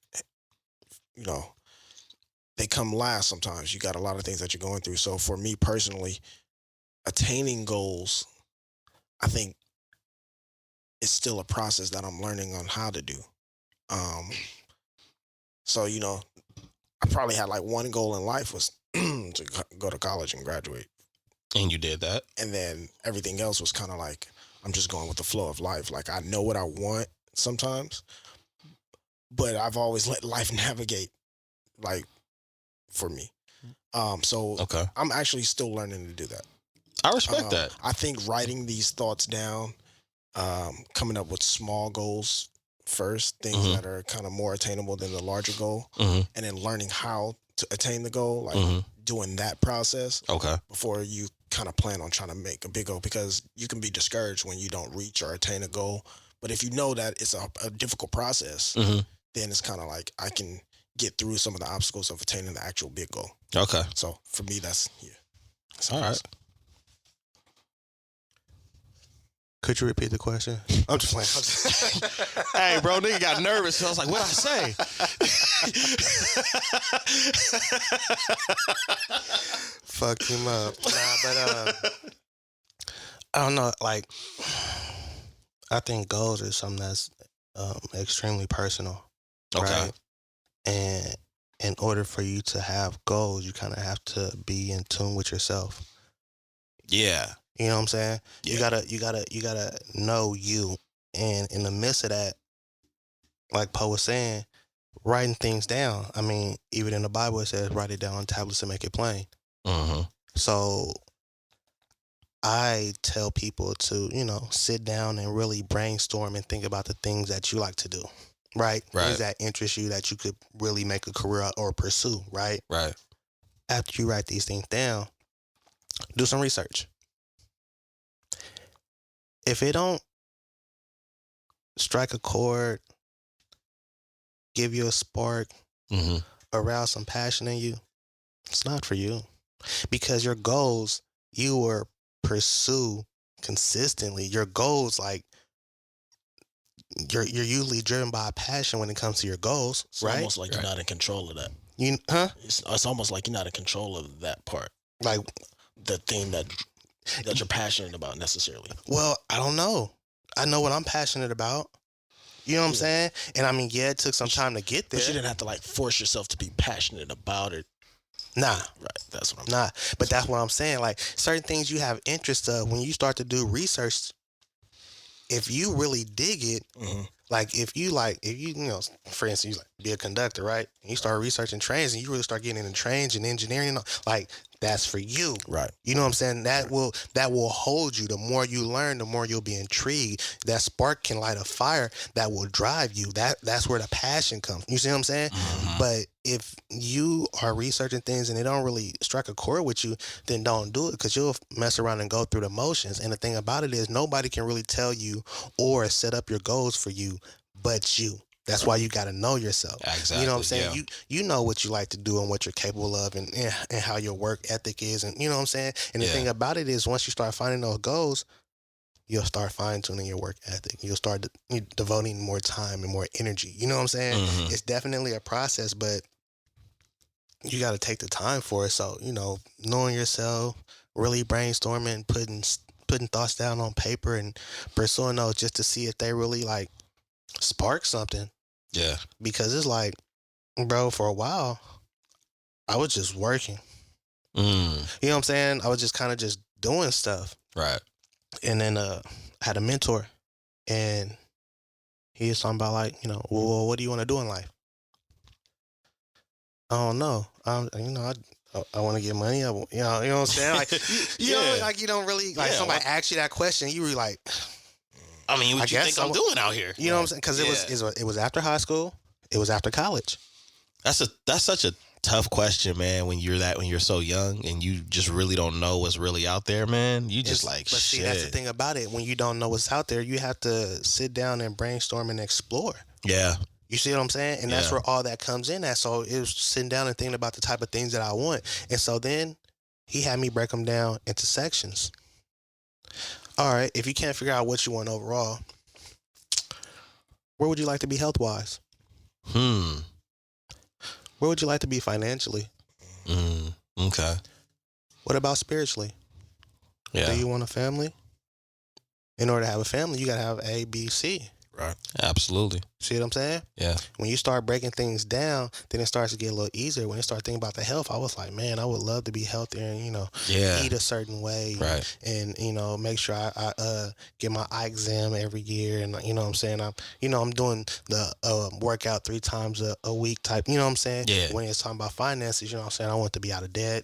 they come last sometimes. You got a lot of things that you're going through. So for me personally, attaining goals, I think it's still a process that I'm learning on how to do. So, I probably had like one goal in life was to go to college and graduate. And you did that. And then everything else was kind of like, I'm just going with the flow of life. Like I know what I want sometimes, but I've always let life navigate like for me. So okay. I'm actually still learning to do that. I respect that. I think writing these thoughts down, coming up with small goals first, things that are kind of more attainable than the larger goal, and then learning how to attain the goal, like doing that process before you kind of plan on trying to make a big goal, because you can be discouraged when you don't reach or attain a goal. But if you know that it's a difficult process, then it's kind of like I can get through some of the obstacles of attaining the actual big goal. Okay. So for me, that's all right. Could you repeat the question? I'm just playing. Hey, bro, nigga got nervous. So I was like, what'd I say? Fucked him up. Nah, but I don't know. Like, I think goals is something that's extremely personal. Okay. Right? And in order for you to have goals, you kind of have to be in tune with yourself. Yeah. You know what I'm saying? Yeah. You gotta know you. And in the midst of that, like Poe was saying, writing things down. I mean, even in the Bible it says write it down on tablets to make it plain. Mm-hmm. So I tell people to, sit down and really brainstorm and think about the things that you like to do. Right? Things that interest you that you could really make a career or pursue, right? Right. After you write these things down, do some research. If it don't strike a chord, give you a spark, Mm-hmm. arouse some passion in you, it's not for you. Because your goals, you will pursue consistently. Your goals, like, you're usually driven by a passion when it comes to your goals, It's right? almost like you're not in control of that. It's almost like you're not in control of that part. Like, the thing that you're passionate about necessarily. Well, I don't know. I know what I'm passionate about. You know what I'm saying? And I mean, it took some time to get there. But you didn't have to like force yourself to be passionate about it. Nah. Right. That's what I'm Nah. But that's what I'm saying. Like, certain things you have interest of, when you start to do research, if you really dig it, like if you for instance, you like be a conductor, right? And you start researching trains and you really start getting into trains and engineering, like, that's for you. Right. You know what I'm saying? That will hold you. The more you learn, the more you'll be intrigued. That spark can light a fire that will drive you. That's where the passion comes. You see what I'm saying? But if you are researching things and they don't really strike a chord with you, then don't do it, because you'll mess around and go through the motions. And the thing about it is, nobody can really tell you or set up your goals for you but you. That's why you got to know yourself. Exactly. You know what I'm saying? Yeah. You know what you like to do and what you're capable of, and how your work ethic is, and you know what I'm saying? And the thing about it is, once you start finding those goals, you'll start fine-tuning your work ethic. You'll start devoting more time and more energy. You know what I'm saying? It's definitely a process, but you got to take the time for it. So, knowing yourself, really brainstorming, putting thoughts down on paper and pursuing those just to see if they really like spark something. Yeah. Because it's like, bro, for a while, I was just working. You know what I'm saying? I was just kind of just doing stuff. Right. And then I had a mentor, and he was talking about, like, well, what do you want to do in life? I don't know. I want to get money. You know what I'm saying? Like, like, you don't really, like, somebody asks you that question, you really like, I mean, what you think I'm doing out here? You know what I'm saying? Because it was after high school. It was after college. That's such a tough question, man. When you're so young and you just really don't know what's really out there, man. You just But see, that's the thing about it. When you don't know what's out there, you have to sit down and brainstorm and explore. Yeah. You see what I'm saying? And that's where all that comes in at. So it was sitting down and thinking about the type of things that I want. And so then he had me break them down into sections. All right, if you can't figure out what you want overall, where would you like to be health-wise? Where would you like to be financially? Okay. What about spiritually? Yeah. Do you want a family? In order to have a family, you got to have A, B, C. Right. Absolutely. See what I'm saying? Yeah. When you start breaking things down, then it starts to get a little easier. When you start thinking about the health, I was like, man, I would love to be healthier and, eat a certain way. Right. And, make sure I get my eye exam every year. And, you know what I'm saying? I'm doing the workout 3 times a week type, you know what I'm saying? Yeah. When it's talking about finances, you know what I'm saying? I want to be out of debt.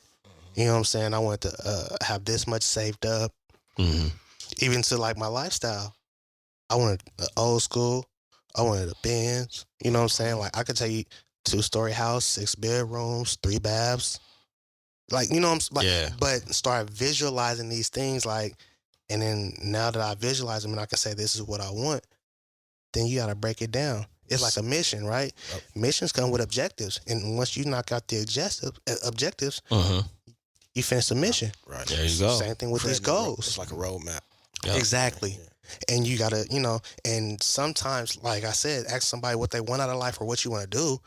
You know what I'm saying? I want to have this much saved up. Even to like my lifestyle. I wanted an old school. I wanted a Benz. You know what I'm saying? Like, I could tell you 2-story house, 6 bedrooms, 3 baths. Like, you know what I'm saying? Like, but start visualizing these things, like, and then now that I visualize them and I can say this is what I want, then you got to break it down. It's like a mission, right? Yep. Missions come with objectives. And once you knock out the objectives, you finish the mission. Right. There you go. Same thing with these goals. It's like a roadmap. Yep. Exactly. Yeah. And you gotta, and sometimes, like I said, ask somebody what they want out of life or what you want to do.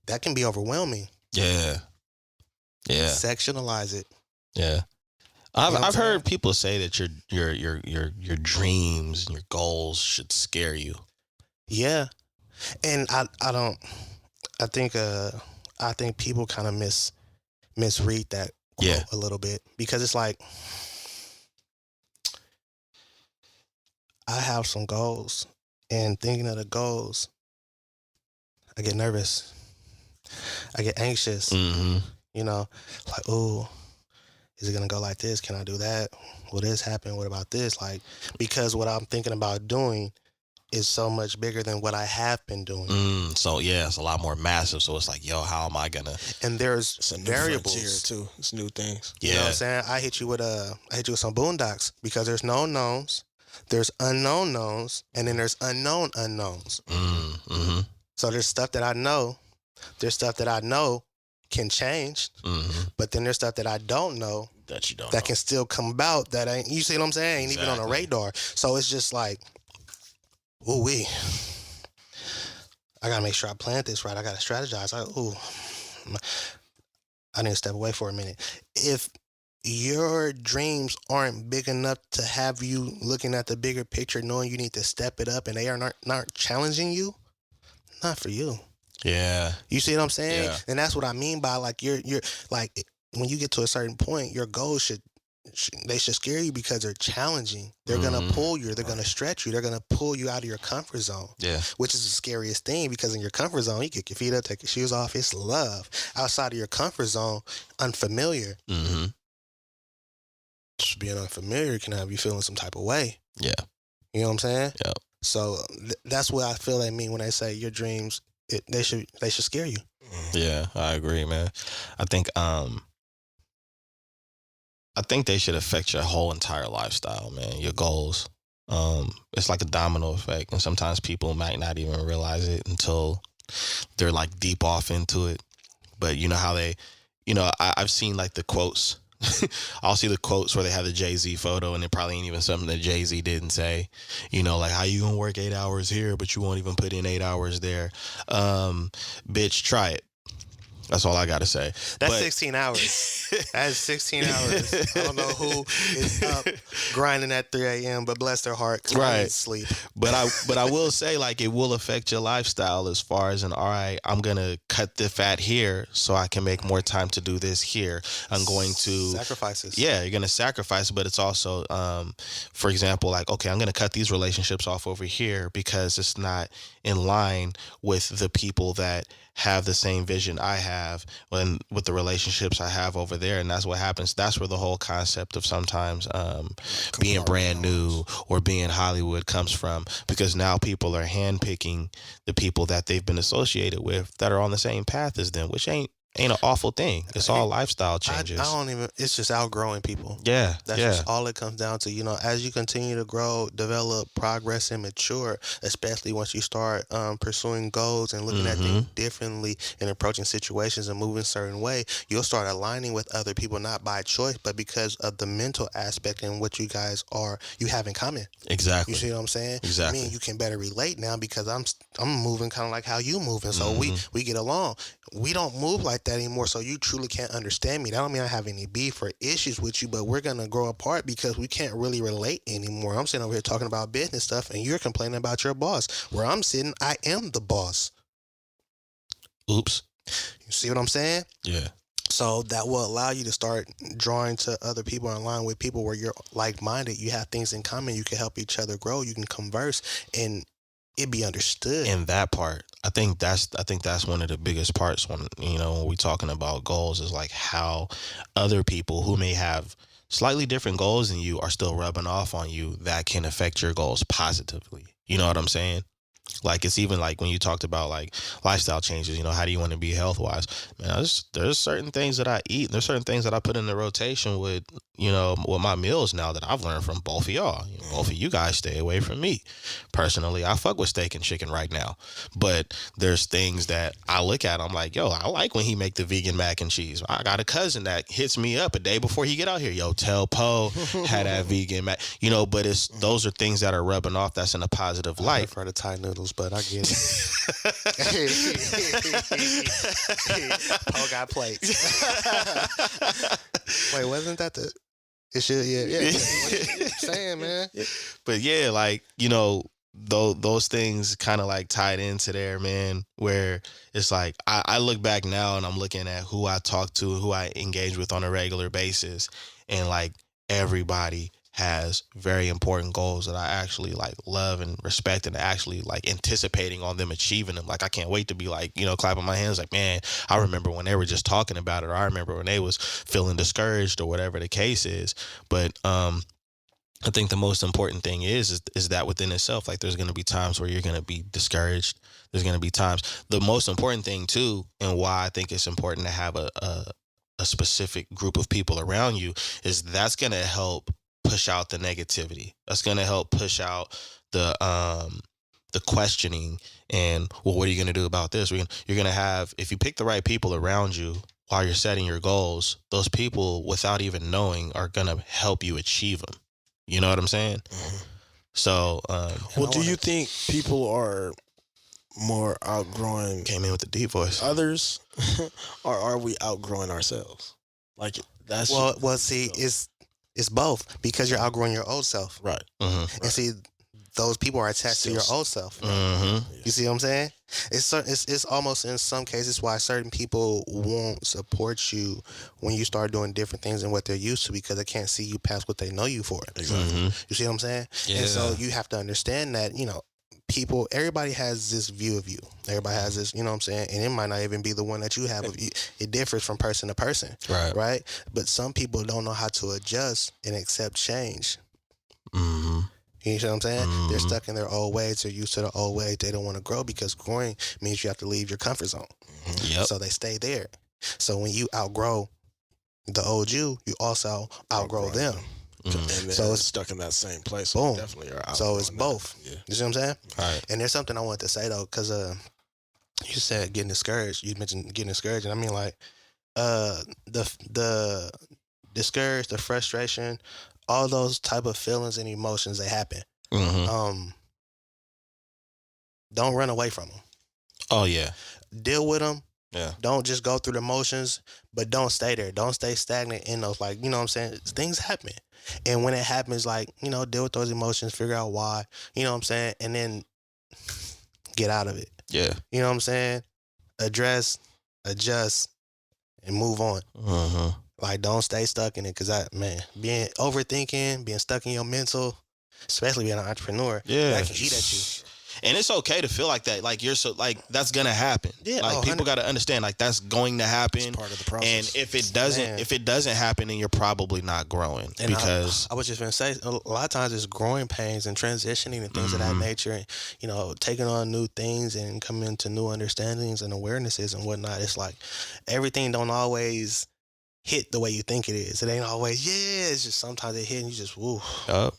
That can be overwhelming. Yeah. Yeah. Sectionalize it. Yeah. I've heard people say that your dreams and your goals should scare you. Yeah. And I think people kind of misread that quote a little bit, because it's like, I have some goals, and thinking of the goals, I get nervous. I get anxious. Mm-hmm. You know, like, ooh, is it gonna go like this? Can I do that? Will this happen? What about this? Like, because what I'm thinking about doing is so much bigger than what I have been doing. So yeah, it's a lot more massive. So it's like, yo, how am I gonna? And there's It's a new variables frontier too. It's new things. You know what I'm saying? I hit you with some boondocks because there's known knowns, there's unknown knowns, and then there's unknown unknowns. Mm-hmm. So there's stuff that I know, there's stuff that I know can change, but then there's stuff that I don't know that you don't that know. can still come about that ain't, you see what I'm saying? Ain't even on the radar. So it's just like, ooh wee. I gotta make sure I plant this right. I gotta strategize. I need to step away for a minute. If your dreams aren't big enough to have you looking at the bigger picture, knowing you need to step it up, and they are not challenging you, not for you. Yeah. You see what I'm saying? Yeah. And that's what I mean by like you're like when you get to a certain point, your goals should scare you because they're challenging. They're gonna pull you. They're gonna stretch you. They're gonna pull you out of your comfort zone. Yeah. Which is the scariest thing because in your comfort zone, you kick your feet up, take your shoes off. It's love. Outside of your comfort zone, unfamiliar. Just being unfamiliar can have you feeling some type of way. Yeah. You know what I'm saying? Yeah. So that's what I feel they mean when they say your dreams. They should scare you. Yeah, I agree, man. I think they should affect your whole entire lifestyle, man. Your goals. It's like a domino effect, and sometimes people might not even realize it until they're like deep off into it. But you know how they, I've seen like the quotes. I'll see the quotes where they have the Jay-Z photo, and it probably ain't even something that Jay-Z didn't say. Like, how you gonna work 8 hours here, but you won't even put in 8 hours there? Bitch, try it. That's all I gotta say. That's 16 hours. That's 16 hours. I don't know who is up grinding at 3 a.m., but bless their heart. Right. Sleep. But I will say, like, it will affect your lifestyle as far as all right, I'm gonna cut the fat here so I can make more time to do this here. I'm going to sacrifices. Yeah, you're gonna sacrifice, but it's also, for example, like, okay, I'm gonna cut these relationships off over here because it's not in line with the people that have the same vision I have with the relationships I have over there. And that's what happens. That's where the whole concept of sometimes being brand new or being Hollywood comes from, because now people are handpicking the people that they've been associated with that are on the same path as them, which ain't an awful thing. It's all lifestyle changes. I don't even, it's just outgrowing people. Yeah. That's just all it comes down to. As you continue to grow, develop, progress, and mature, especially once you start pursuing goals and looking at things differently and approaching situations and moving a certain way, you'll start aligning with other people, not by choice, but because of the mental aspect and what you have in common. Exactly. You see what I'm saying? Exactly. I mean, you can better relate now because I'm moving kind of like how you moving. So we get along. We don't move like that anymore, so you truly can't understand me. That don't mean I have any beef or issues with you, but we're gonna grow apart because we can't really relate anymore. I'm sitting over here talking about business stuff, and you're complaining about your boss. Where I'm sitting, I am the boss. Oops. You see what I'm saying? Yeah. So that will allow you to start drawing to other people in line with people where you're like-minded. You have things in common. You can help each other grow. You can converse, and it be understood. In that part, I think that's one of the biggest parts when we talking about goals, is like how other people who may have slightly different goals than you are still rubbing off on you that can affect your goals positively. You know what I'm saying? Like, it's even like when you talked about like lifestyle changes, how do you want to be health wise? Man, there's certain things that I eat. There's certain things that I put in the rotation with my meals now that I've learned from both of y'all. Both of you guys stay away from me. Personally, I fuck with steak and chicken right now. But there's things that I look at, I'm like, yo, I like when he make the vegan mac and cheese. I got a cousin that hits me up a day before he get out here. Yo, tell Poe had that vegan mac. But those are things that are rubbing off that's in a positive light. I prefer the Thai noodles, but I get it. Poe got plates. Wait, wasn't that the... It should, yeah. What you saying, man? But yeah, like, those things kind of like tied into there, man, where it's like I look back now and I'm looking at who I talk to, who I engage with on a regular basis, and like everybody has very important goals that I actually like love and respect, and actually like anticipating on them achieving them. Like I can't wait to be like, you know, clapping my hands like, man, I remember when they were just talking about it, or I remember when they was feeling discouraged, or whatever the case is. But I think the most important thing is that within itself, like there's going to be times where you're going to be discouraged. There's going to be times. The most important thing too, and why I think it's important to have a specific group of people around you, is that's going to help push out the negativity. That's going to help push out the questioning and, well, what are you going to do about this? You're going to have, if you pick the right people around you while you're setting your goals, those people, without even knowing, are going to help you achieve them. You know what I'm saying? Mm-hmm. So, well, do you think people are more outgrowing came in with the deep voice others, or are we outgrowing ourselves? Like that's well. See, it's both, because you're outgrowing your old self, right. Mm-hmm. And see, those people are attached to your old self. Mm-hmm. You see what I'm saying? It's almost in some cases why certain people won't support you when you start doing different things than what they're used to, because they can't see you past what they know you for. Exactly. Mm-hmm. You see what I'm saying? Yeah. And so you have to understand that, you know, people, everybody has this view of you. Everybody has this, you know what I'm saying? And it might not even be the one that you have of you. It differs from person to person. Right? But some people don't know how to adjust and accept change. Mm-hmm. You know what I'm saying? Mm-hmm. They're stuck in their old ways. They're used to the old way. They don't want to grow, because growing means you have to leave your comfort zone. Mm-hmm. Yep. So they stay there. So when you outgrow the old you also outgrow them. Mm-hmm. And So it's stuck in that same place. Boom. So definitely are. So it's both. Yeah. You see what I'm saying? All right. And there's something I wanted to say though, because you said getting discouraged. You mentioned getting discouraged, and I mean, like, the discouraged, the frustration, all those type of feelings and emotions that happen. Mm-hmm. Don't run away from them. Oh yeah. Deal with them. Yeah. Don't just go through the motions, but don't stay there. Don't stay stagnant in those, like, you know what I'm saying? Things happen. And when it happens, like, you know, deal with those emotions, figure out why, you know what I'm saying? And then get out of it. Yeah. You know what I'm saying? Address, adjust, and move on. Mm-hmm. Like, don't stay stuck in it, because being overthinking, being stuck in your mental, especially being an entrepreneur, that can eat at you. And it's okay to feel like that. Like you're so like that's gonna happen. Yeah, like people got to understand like that's going to happen. It's part of the process. And if it doesn't happen, then you're probably not growing. And because I was just gonna say, a lot of times it's growing pains and transitioning and things of that nature, and, you know, taking on new things and coming into new understandings and awarenesses and whatnot. It's like everything don't always hit the way you think it is. It ain't always, it's just sometimes it hit and you just, woo.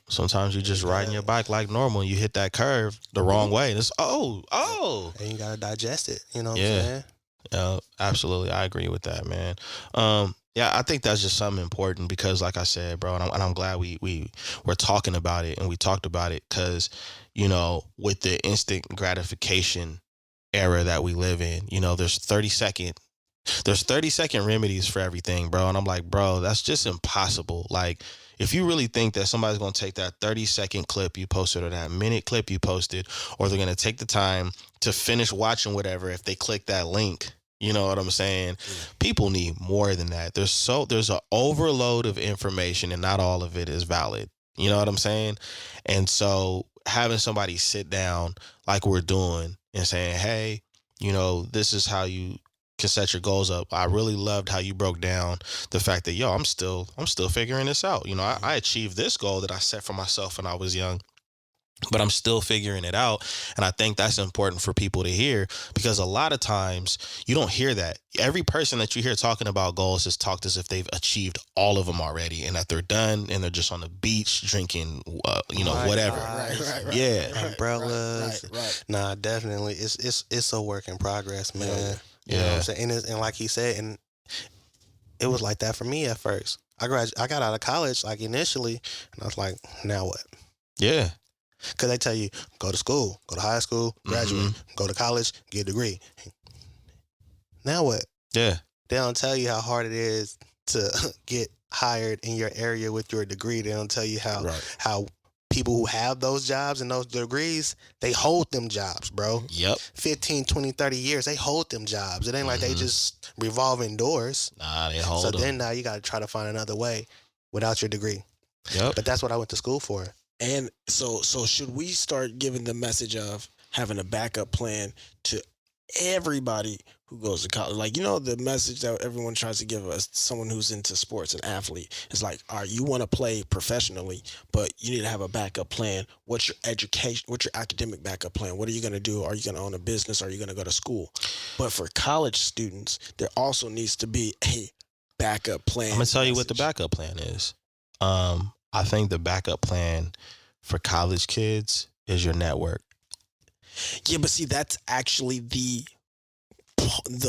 Sometimes you just riding your bike like normal and you hit that curve the wrong way. And it's, And you got to digest it. You know what I'm saying? Yeah, absolutely. I agree with that, man. Yeah, I think that's just something important, because like I said, bro, and I'm glad we're talking about it, and we talked about it, because, you know, with the instant gratification era that we live in, you know, there's 30-second remedies for everything, bro. And I'm like, bro, that's just impossible. Like, if you really think that somebody's going to take that 30-second clip you posted, or that minute clip you posted, or they're going to take the time to finish watching whatever if they click that link, you know what I'm saying? People need more than that. There's an overload of information, and not all of it is valid. You know what I'm saying? And so having somebody sit down like we're doing and saying, hey, you know, this is how you can set your goals up. I really loved how you broke down the fact that, I'm still figuring this out. You know, I achieved this goal that I set for myself when I was young, but I'm still figuring it out. And I think that's important for people to hear, because a lot of times you don't hear that. Every person that you hear talking about goals is talked as if they've achieved all of them already, and that they're done and they're just on the beach drinking, whatever. Right. Yeah. Umbrellas. Right. Nah, definitely. It's a work in progress, man. Yeah. You know what I'm saying? And like he said, and it was like that for me at first. I got out of college, like, initially, and I was like, now what? Yeah. Because they tell you, go to school, go to high school, graduate, go to college, get a degree. Now what? Yeah. They don't tell you how hard it is to get hired in your area with your degree. They don't tell you how people who have those jobs and those degrees, they hold them jobs, bro. Yep. 15, 20, 30 years, they hold them jobs. It ain't like they just revolving doors. Nah, they hold them. So then now you got to try to find another way without your degree. Yep. But that's what I went to school for. And so should we start giving the message of having a backup plan to everybody who goes to college? Like, the message that everyone tries to give us, someone who's into sports, an athlete, is like, all right, you want to play professionally, but you need to have a backup plan. What's your education? What's your academic backup plan? What are you going to do? Are you going to own a business? Are you going to go to school? But for college students, there also needs to be a backup plan. I'm gonna tell you what the backup plan is. I think the backup plan for college kids is your network. Yeah, but see, that's actually the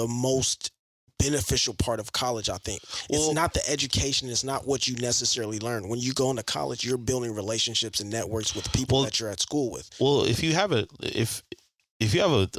most beneficial part of college, I think. It's not the education. It's not what you necessarily learn. When you go into college, you're building relationships and networks with people that you're at school with. Well, if you have a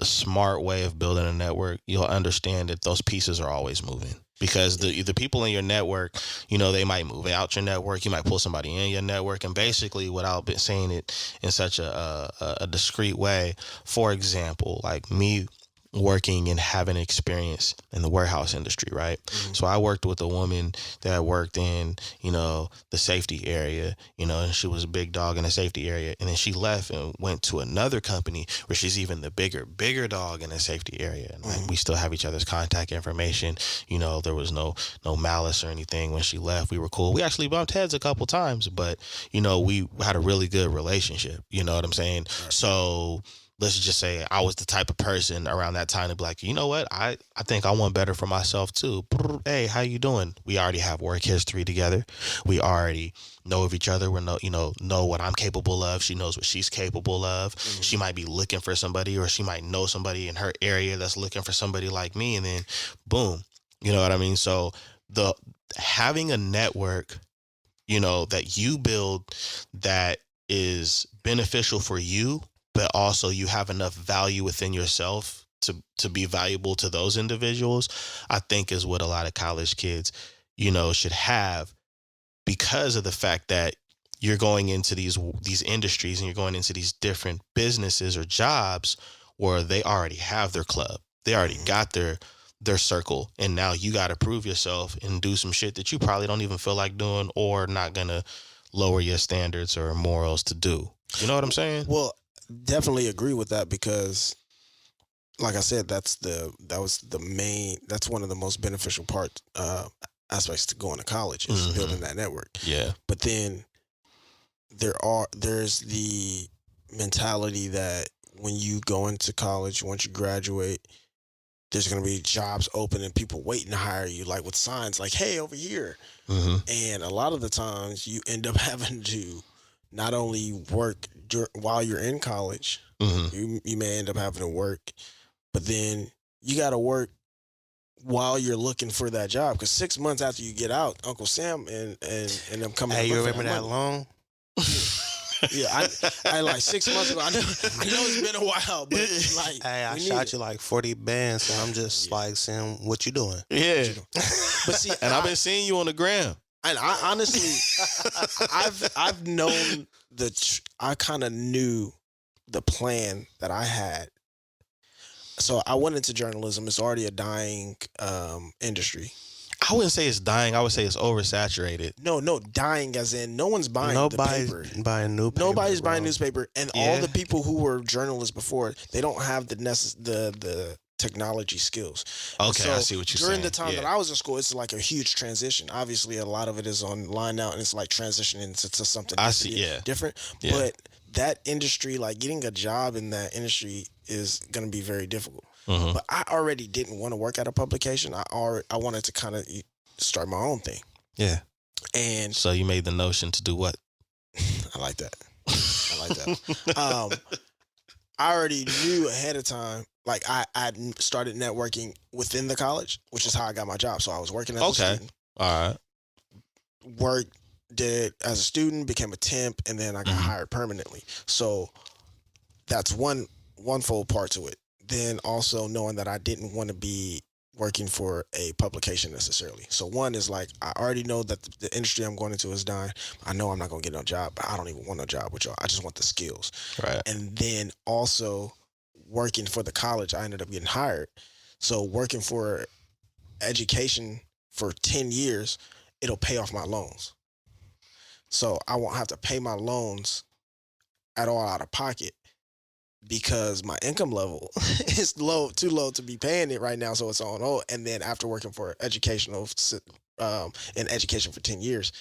smart way of building a network, you'll understand that those pieces are always moving. Because the people in your network, they might move out your network. You might pull somebody in your network. And basically, without saying it in such a discreet way, for example, like me working and having experience in the warehouse industry, right? Mm-hmm. So I worked with a woman that worked in, the safety area, and she was a big dog in the safety area. And then she left and went to another company where she's even the bigger dog in the safety area. And like, we still have each other's contact information. There was no malice or anything when she left. We were cool. We actually bumped heads a couple times, but, we had a really good relationship. You know what I'm saying? Right. So let's just say I was the type of person around that time to be like, you know what? I think I want better for myself too. Hey, how you doing? We already have work history together. We already know of each other. We know what I'm capable of. She knows what she's capable of. Mm-hmm. She might be looking for somebody, or she might know somebody in her area that's looking for somebody like me. And then boom, you know what I mean? So having a network, that you build that is beneficial for you, but also you have enough value within yourself to be valuable to those individuals, I think is what a lot of college kids, should have, because of the fact that you're going into these industries and you're going into these different businesses or jobs where they already have their club. They already got their circle. And now you got to prove yourself and do some shit that you probably don't even feel like doing, or not going to lower your standards or morals to do. You know what I'm saying? Well, definitely agree with that, because like I said, that's one of the most beneficial aspects to going to college is building that network. Yeah. But then there's the mentality that when you go into college, once you graduate, there's going to be jobs open and people waiting to hire you, like with signs like, hey, over here. Mm-hmm. And a lot of the times you end up having to not only work while you're in college, you may end up having to work, but then you got to work while you're looking for that job. Because 6 months after you get out, Uncle Sam and them coming. Hey, you remember that long? Yeah, I like 6 months ago. I know it's been a while, but like, hey, I shot you like 40 bands, and I'm just like saying, what you doing? Yeah, but see, and I've been seeing you on the gram. And I honestly, I've known I kind of knew the plan that I had. So I went into journalism. It's already a dying industry. I wouldn't say it's dying. I would say it's oversaturated. No, dying as in no one's buying the paper. Nobody's buying newspaper. And all the people who were journalists before, they don't have the technology skills. Okay, so I see what you're saying. During the time that I was in school, it's like a huge transition. Obviously, a lot of it is online now, and it's like transitioning to something different. Yeah. But that industry, like getting a job in that industry is going to be very difficult. Mm-hmm. But I already didn't want to work at a publication. I wanted to kind of start my own thing. Yeah. And so you made the notion to do what? I like that. I already knew ahead of time. Like I started networking within the college, which is how I got my job. So I was working as a student. All right. Worked, did as a student, became a temp, and then I got hired permanently. So that's one full part to it. Then also knowing that I didn't want to be working for a publication necessarily. So one is like, I already know that the industry I'm going into is dying. I know I'm not going to get no job. I don't even want no job with y'all. I just want the skills. Right. And then also working for the college, I ended up getting hired. So working for education for 10 years, it'll pay off my loans. so I won't have to pay my loans at all out of pocket because my income level is too low to be paying it right now. So it's on hold. And then after working for in education for 10 years,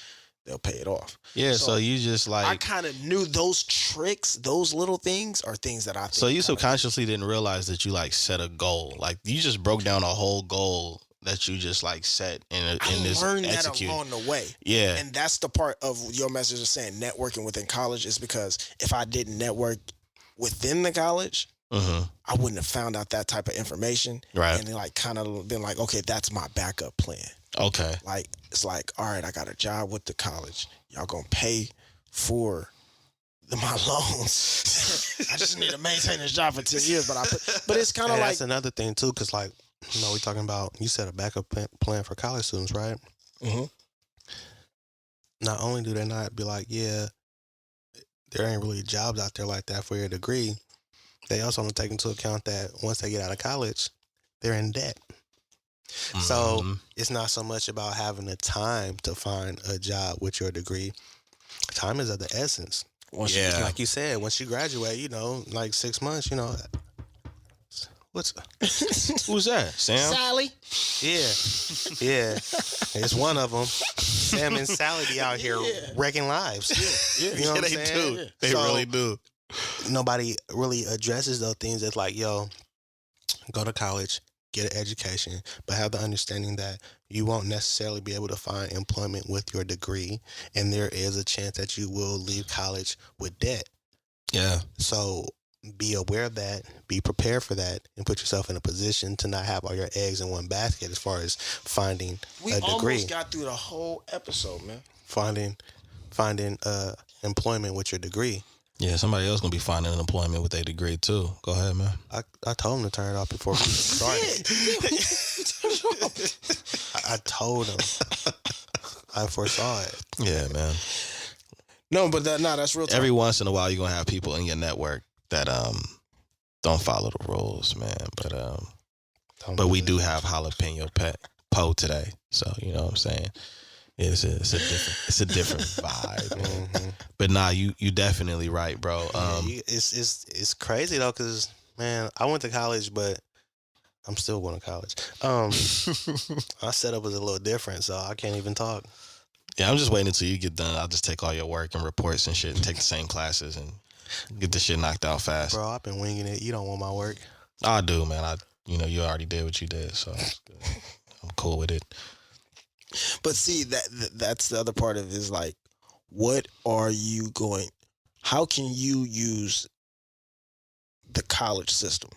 they'll pay it off. Yeah, so you just like I kind of knew those tricks, those little things are things that I think. So you subconsciously didn't realize that you like set a goal. Like you just broke down a whole goal that you just like set and this learned execute. that along the way. Yeah. And that's the part of your message of saying networking within college is because if I didn't network within the college, I wouldn't have found out that type of information. Right. And like kind of been like, okay, that's my backup plan. Okay. Like, it's like, all right, I got a job with the college. Y'all gonna pay for my loans. I just need to maintain this job for 10 years. But it's kind of like. That's another thing too, because like, we talking about, you said a backup plan for college students, right? Mm-hmm. Not only do they not be like, yeah, there ain't really jobs out there like that for your degree, they also want to take into account that once they get out of college, they're in debt. So it's not so much about having the time to find a job with your degree. Time is of the essence. Like you said, once you graduate, like 6 months, who's that? Sam? Sally? Yeah. It's one of them. Sam and Sally be out here wrecking lives. Yeah. You know what I'm they saying? do. They really do. Nobody really addresses those things. It's like, yo, go to college, get an education, but have the understanding that you won't necessarily be able to find employment with your degree, and there is a chance that you will leave college with debt. Yeah. So be aware of that, be prepared for that, and put yourself in a position to not have all your eggs in one basket as far as finding a degree. We almost got through the whole episode, man. Finding employment with your degree. Yeah, somebody else gonna be finding an employment with a degree too. Go ahead, man. I told him to turn it off before we started. I told him. I foresaw it. Yeah, man. No, but that's real talk. Every once in a while, you're gonna have people in your network that don't follow the rules, man. But we do have jalapeno Poe today, so you know what I'm saying. It's a different vibe. Mm-hmm. But nah, you definitely right, bro. It's crazy though, cause man, I went to college, but I'm still going to college. My setup was a little different, so I can't even talk. Yeah, I'm just waiting until you get done. I'll just take all your work and reports and shit and take the same classes and get this shit knocked out fast. Bro, I've been winging it. You don't want my work. I do, man. You already did what you did, so I'm cool with it. But see, that's the other part of it is like, what are you going? How can you use the college system?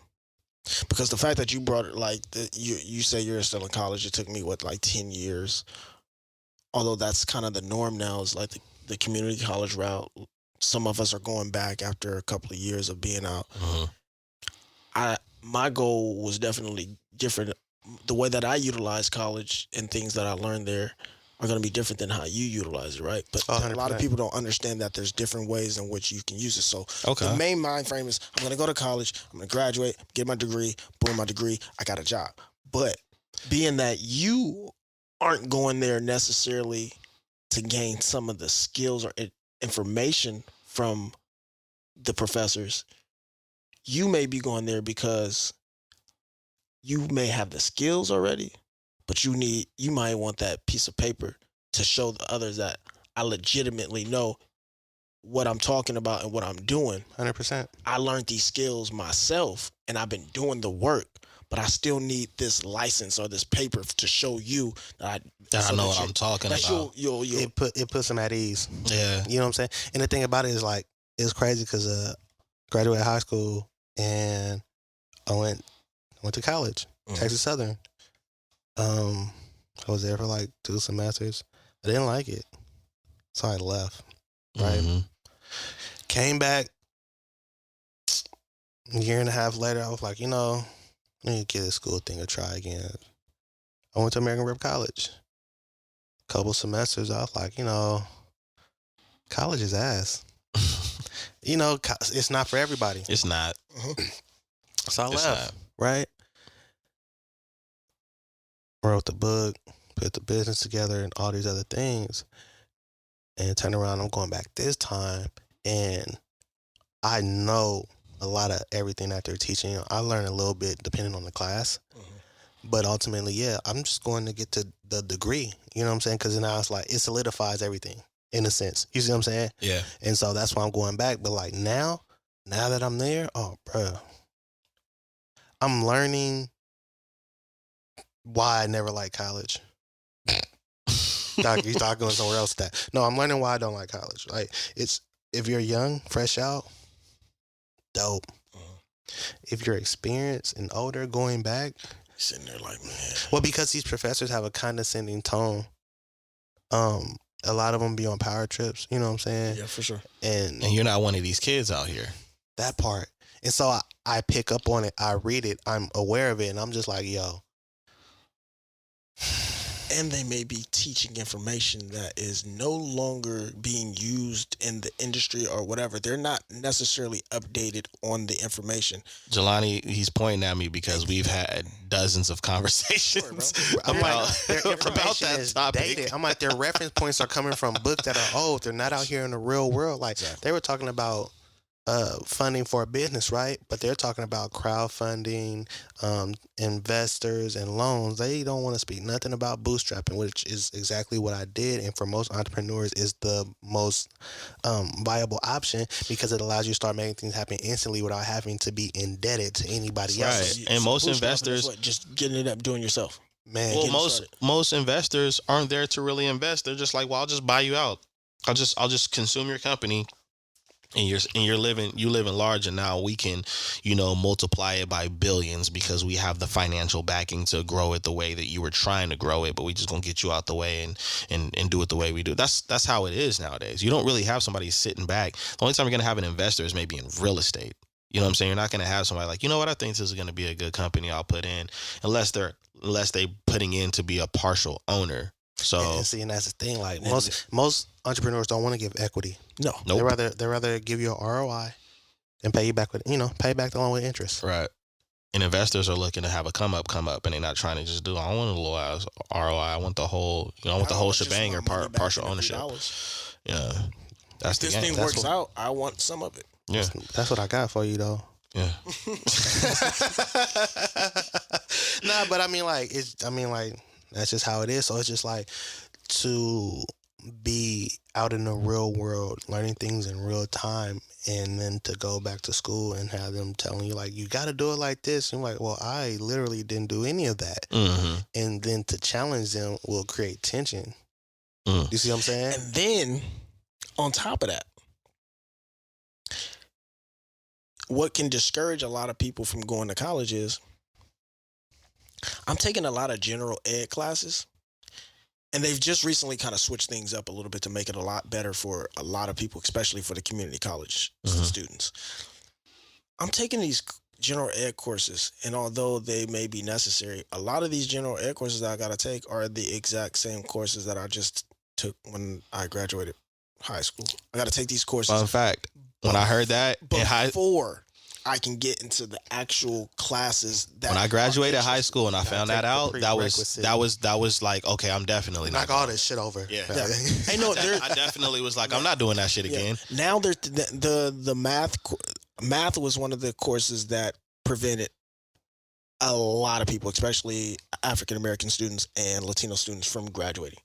Because the fact that you brought it, like you say you're still in college, it took me like 10 years. Although that's kind of the norm now, is like the community college route. Some of us are going back after a couple of years of being out. Mm-hmm. My goal was definitely different. The way that I utilize college and things that I learned there are going to be different than how you utilize it, right? But 100%. A lot of people don't understand that there's different ways in which you can use it. So the main mind frame is, I'm going to go to college, I'm going to graduate, get my degree, boom, my degree, I got a job. But being that you aren't going there necessarily to gain some of the skills or information from the professors, you may be going there because you may have the skills already, but you might want that piece of paper to show the others that I legitimately know what I'm talking about and what I'm doing. 100%. I learned these skills myself and I've been doing the work, but I still need this license or this paper to show you that I know what I'm talking about. It puts them at ease. Yeah. You know what I'm saying? And the thing about it is, like, it's crazy because graduated high school and I went to college, Texas Southern. I was there for like 2 semesters. I didn't like it, so I left. Right, Came back a year and a half later. I was like, I need to give this school thing a try again. I went to American Rep College. Couple semesters, I was like, college is ass. It's not for everybody. It's not. So I left. Right. Wrote the book, put the business together, and all these other things. and turn around. I'm going back this time, and I know a lot of everything that they're teaching. I learn a little bit depending on the class, but ultimately, yeah, I'm just going to get to the degree. You know what I'm saying? Because now it's like it solidifies everything in a sense. You see what I'm saying? Yeah. And so that's why I'm going back. But like now that I'm there, oh, bro, I'm learning why I never liked college. You thought going somewhere else with that. No, I'm learning why I don't like college. Like, it's, if you're young, fresh out, dope. If you're experienced and older, going back, sitting there like, man. well, because these professors have a condescending tone. A lot of them be on power trips. You know what I'm saying? Yeah, for sure. And you're not one of these kids out here. That part. And so I pick up on it. I read it. I'm aware of it, and I'm just like, yo. And they may be teaching information that is no longer being used in the industry or whatever. They're not necessarily updated on the information. Jelani, he's pointing at me because we've had dozens of conversations about that topic. Dated. I'm like, their reference points are coming from books that are old. They're not out here in the real world. Like, they were talking about funding for a business, right? But they're talking about crowdfunding, investors, and loans. They don't want to speak nothing about bootstrapping, which is exactly what I did. And for most entrepreneurs, is the most viable option because it allows you to start making things happen instantly without having to be indebted to anybody else. And most investors, just getting it up doing yourself. Man, well, most investors aren't there to really invest. They're just like, well, I'll just buy you out. I'll just consume your company. And you're living large, and now we can, multiply it by billions because we have the financial backing to grow it the way that you were trying to grow it, but we just gonna get you out the way and do it the way we do. That's how it is nowadays. You don't really have somebody sitting back. The only time you're gonna have an investor is maybe in real estate. You know what I'm saying? You're not gonna have somebody like, you know what, I think this is gonna be a good company I'll put in, unless they putting in to be a partial owner. So and that's the thing. Like most entrepreneurs don't want to give equity. No, nope. They rather give you an ROI and pay you back with pay back along with interest. Right. And investors are looking to have a come up, and they're not trying to just do. I don't want a little ass ROI. I want the whole. I want the whole shebang or partial ownership. Yeah, that's if this thing works out, I want some of it. Yeah, that's what I got for you though. Yeah. Nah, but I mean, that's just how it is. So it's just like to be out in the real world, learning things in real time, and then to go back to school and have them telling you, like, you got to do it like this. And you're like, well, I literally didn't do any of that. Mm-hmm. And then to challenge them will create tension. You see what I'm saying? And then on top of that, what can discourage a lot of people from going to college is I'm taking a lot of general ed classes, and they've just recently kind of switched things up a little bit to make it a lot better for a lot of people, especially for the community college students. I'm taking these general ed courses, and although they may be necessary, a lot of these general ed courses that I got to take are the exact same courses that I just took when I graduated high school. I got to take these courses. Fun fact, when I heard that before I can get into the actual classes that when I graduated high school and I found that out, that was like, okay, I'm definitely not knock all this shit over. Yeah. I know. I definitely was like, I'm not doing that shit again. Now there's the math was one of the courses that prevented a lot of people, especially African American students and Latino students, from graduating.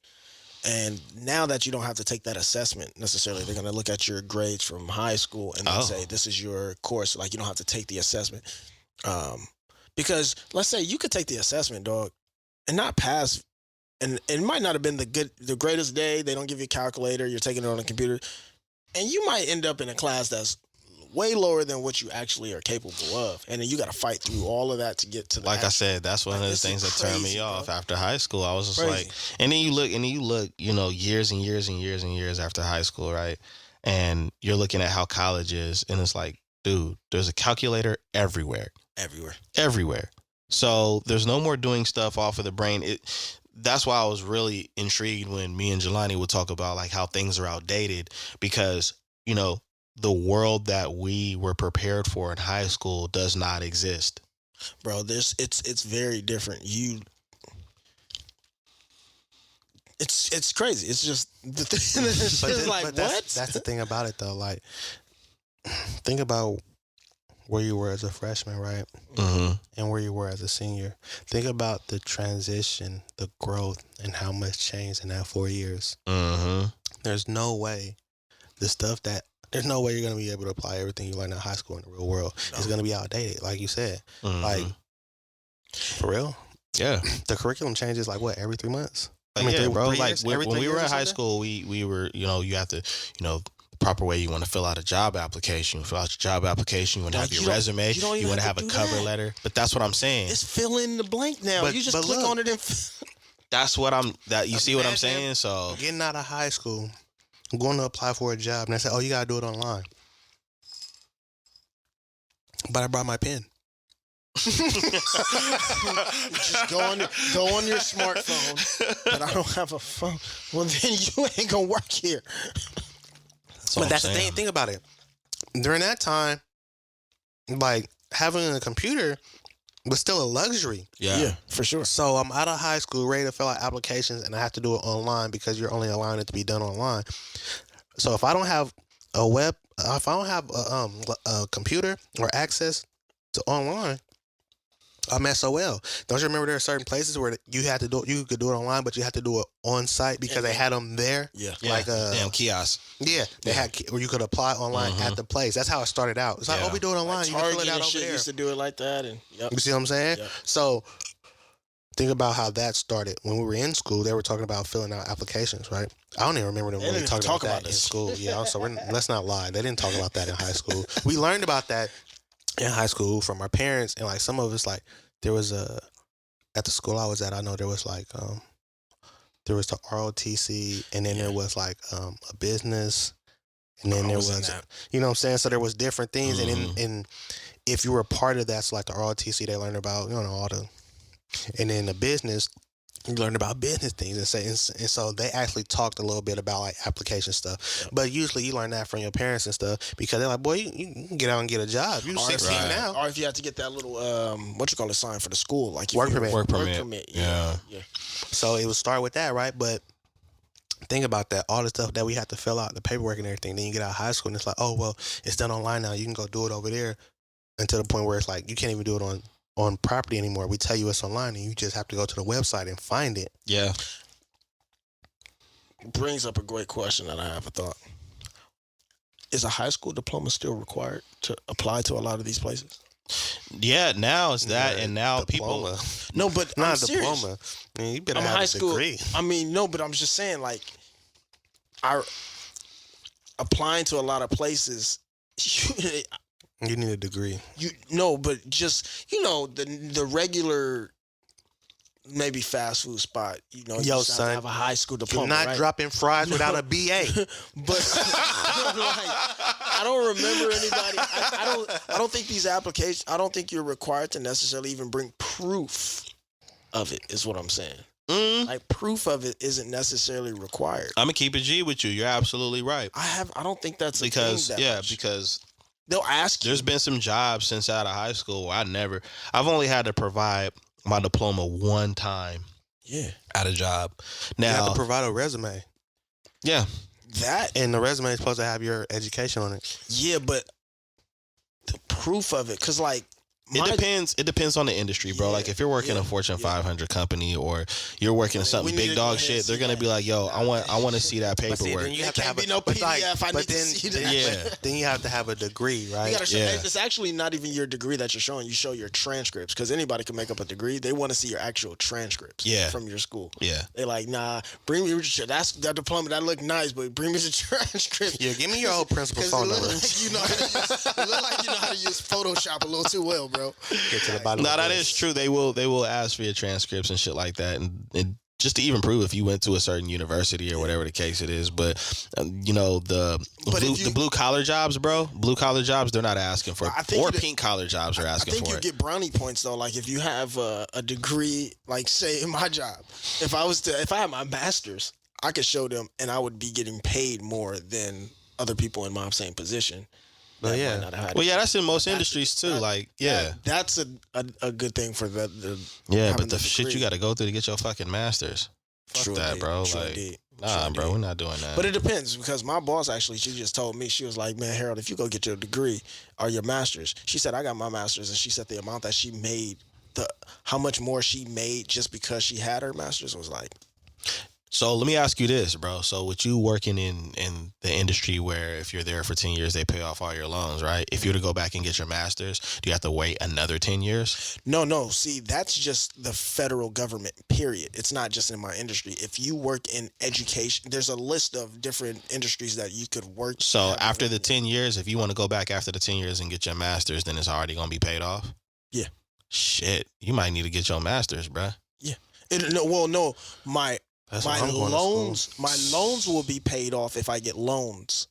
And now that you don't have to take that assessment necessarily, they're going to look at your grades from high school and then say, this is your course. Like, you don't have to take the assessment. Because let's say you could take the assessment, dog, and not pass. And it might not have been the greatest day. They don't give you a calculator. You're taking it on a computer. And you might end up in a class that's way lower than what you actually are capable of, and then you got to fight through all of that to get to the I said, that's one of the things that turned me off after high school. I was just like, and then you look, years and years and years and years after high school, right? And you're looking at how college is, and it's like, dude, there's a calculator everywhere. So there's no more doing stuff off of the brain. That's why I was really intrigued when me and Jelani would talk about like how things are outdated, because the world that we were prepared for in high school does not exist. Bro, it's very different. It's crazy. It's just the thing. It's just like what? That's the thing about it though. Like, think about where you were as a freshman, right? Mm-hmm. And where you were as a senior. Think about the transition, the growth, and how much changed in that 4 years. Mm-hmm. There's no way there's no way you're going to be able to apply everything you learned in high school in the real world. No. It's going to be outdated, like you said. Mm-hmm. Like, for real? Yeah. The curriculum changes like what, every 3 months? Like, yeah, bro. Like when we were in high school, we were, you have to, the proper way you want to fill out a job application. You fill out your job application. You want to have your resume. You want to have a cover letter. But that's what I'm saying. It's fill in the blank now. You just click on it and. That's what you see what I'm saying? So getting out of high school, I'm going to apply for a job, and they say, "Oh, you gotta do it online." But I brought my pen. Just go on your smartphone. But I don't have a phone. Well, then you ain't gonna work here. But that's the thing. Think about it. During that time, like having a computer was still a luxury. Yeah, for sure. So I'm out of high school, ready to fill out applications, and I have to do it online because you're only allowing it to be done online. So if I don't have a computer or access to online, I'm SOL. Don't you remember there are certain places where you could do it online, but you had to do it on site because they had them there? Yeah. Like damn kiosk. Yeah, they had where you could apply online at the place. That's how it started out. It's like, we do it online. Like you can fill it out over there. Used to do it like that, and you see what I'm saying? Yep. So think about how that started. When we were in school, they were talking about filling out applications, right? I don't even remember them really talking about that in school. Yeah, so let's not lie. They didn't talk about that in high school. We learned about that in high school from our parents, and like some of us, like there was at the school I was at, I know there was like there was the ROTC, and then there was like a business, and then there was you know what I'm saying. So there was different things, and if you were a part of that, so like the ROTC, they learned about all the, and then the business, you learn about business things, and so they actually talked a little bit about like application stuff. Yep. But usually you learn that from your parents and stuff because they're like, boy, you can get out and get a job. You're 16 now. Or if you have to get that little sign for the school, like work permit. Yeah. So it would start with that, right? But think about that, all the stuff that we had to fill out, the paperwork and everything. Then you get out of high school and it's like, oh well, it's done online now. You can go do it over there, until the point where it's like you can't even do it on property anymore. We tell you it's online and you just have to go to the website and find it. Yeah. Brings up a great question that I have a thought. Is a high school diploma still required to apply to a lot of these places? Yeah, now it's that, and now diploma. people. No, but not I'm a diploma. Serious. I mean, you better have a degree. I mean, no, but I'm just saying, like, applying to a lot of places. You need a degree. But just the regular, maybe fast food spot. Yo, son, have a high school diploma. You're not dropping fries without a BA. But I don't remember anybody. I don't think these applications. I don't think you're required to necessarily even bring proof of it. Is what I'm saying. Like proof of it isn't necessarily required. I'm gonna keep it G with you. You're absolutely right. I don't think that's because because they'll ask you. There's been some jobs since out of high school where I've only had to provide my diploma one time. Yeah. At a job. Now you have to provide a resume. Yeah. And the resume is supposed to have your education on it. Yeah, but the proof of it, because like it depends on the industry, bro. Like if you're working in a Fortune 500 company or you're working in something big dog shit, they're gonna be like, "Yo, I want to see that paperwork." Then you have to have no PDF. Then you have to have a degree, right? It's actually not even your degree that you're showing. You show your transcripts because anybody can make up a degree. They want to see your actual transcripts. From your school. Yeah. They're like, nah, bring me that diploma. That look nice, but bring me the transcript. Yeah, give me your old principal's phone number. It look like you know how to use Photoshop a little too well, bro. Get to the bottom. No, that is true. They will ask for your transcripts and shit like that, and just to even prove if you went to a certain university or whatever the case it is. But the blue collar jobs, bro. Blue collar jobs, they're not asking for it. Or pink collar jobs are asking for it. I think you get brownie points though. Like if you have a degree, like say in my job, if I had my master's, I could show them, and I would be getting paid more than other people in my same position. Well, that's in most industries too. That's a good thing for the but the shit you got to go through to get your fucking masters. Fuck that, bro. Like, nah, bro, we're not doing that. But it depends, because my boss actually, she just told me, she was like, man, Harold, if you go get your degree or your master's, she said, I got my master's, and she said the amount that she made, how much more she made just because she had her master's was like. So let me ask you this, bro. So with you working in the industry where if you're there for 10 years, they pay off all your loans, right? If you were to go back and get your master's, do you have to wait another 10 years? No. See, that's just the federal government, period. It's not just in my industry. If you work in education, there's a list of different industries that you could work. So after the 10 years, if you want to go back after the 10 years and get your master's, then it's already going to be paid off? Yeah. Shit. You might need to get your master's, bro. Yeah. No. My loans will be paid off if I get loans,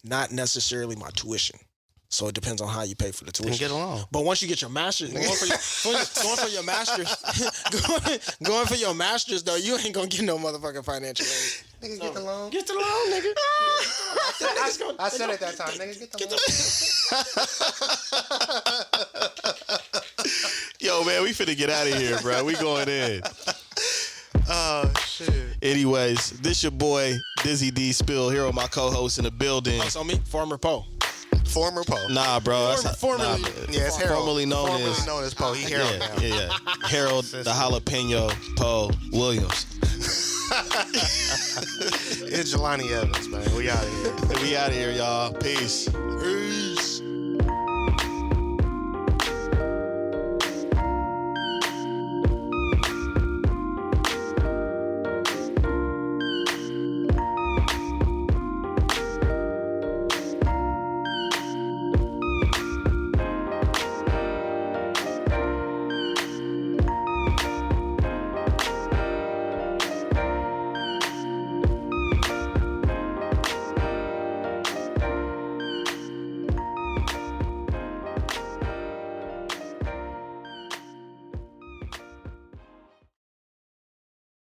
not necessarily my tuition. So it depends on how you pay for the tuition. And get a loan. But once you get your master's, going for your master's, going for your master's though, you ain't gonna get no motherfucking financial aid. Nigga, get the loan. Get the loan, nigga. I said it that time. Nigga, get the loan. Yo, man, we finna get out of here, bro. We going in. Oh, shit. Anyways, this your boy, Dizzy D Spill, here with my co-host in the building. Oh, so me, former Poe. Former Poe. Nah, bro. Formerly. Yeah, it's Harold. Formerly known as Poe. He Harold now. Yeah. Harold, the jalapeno Poe Williams. It's Jelani Evans, man. We out of here. We out of here, y'all. Peace.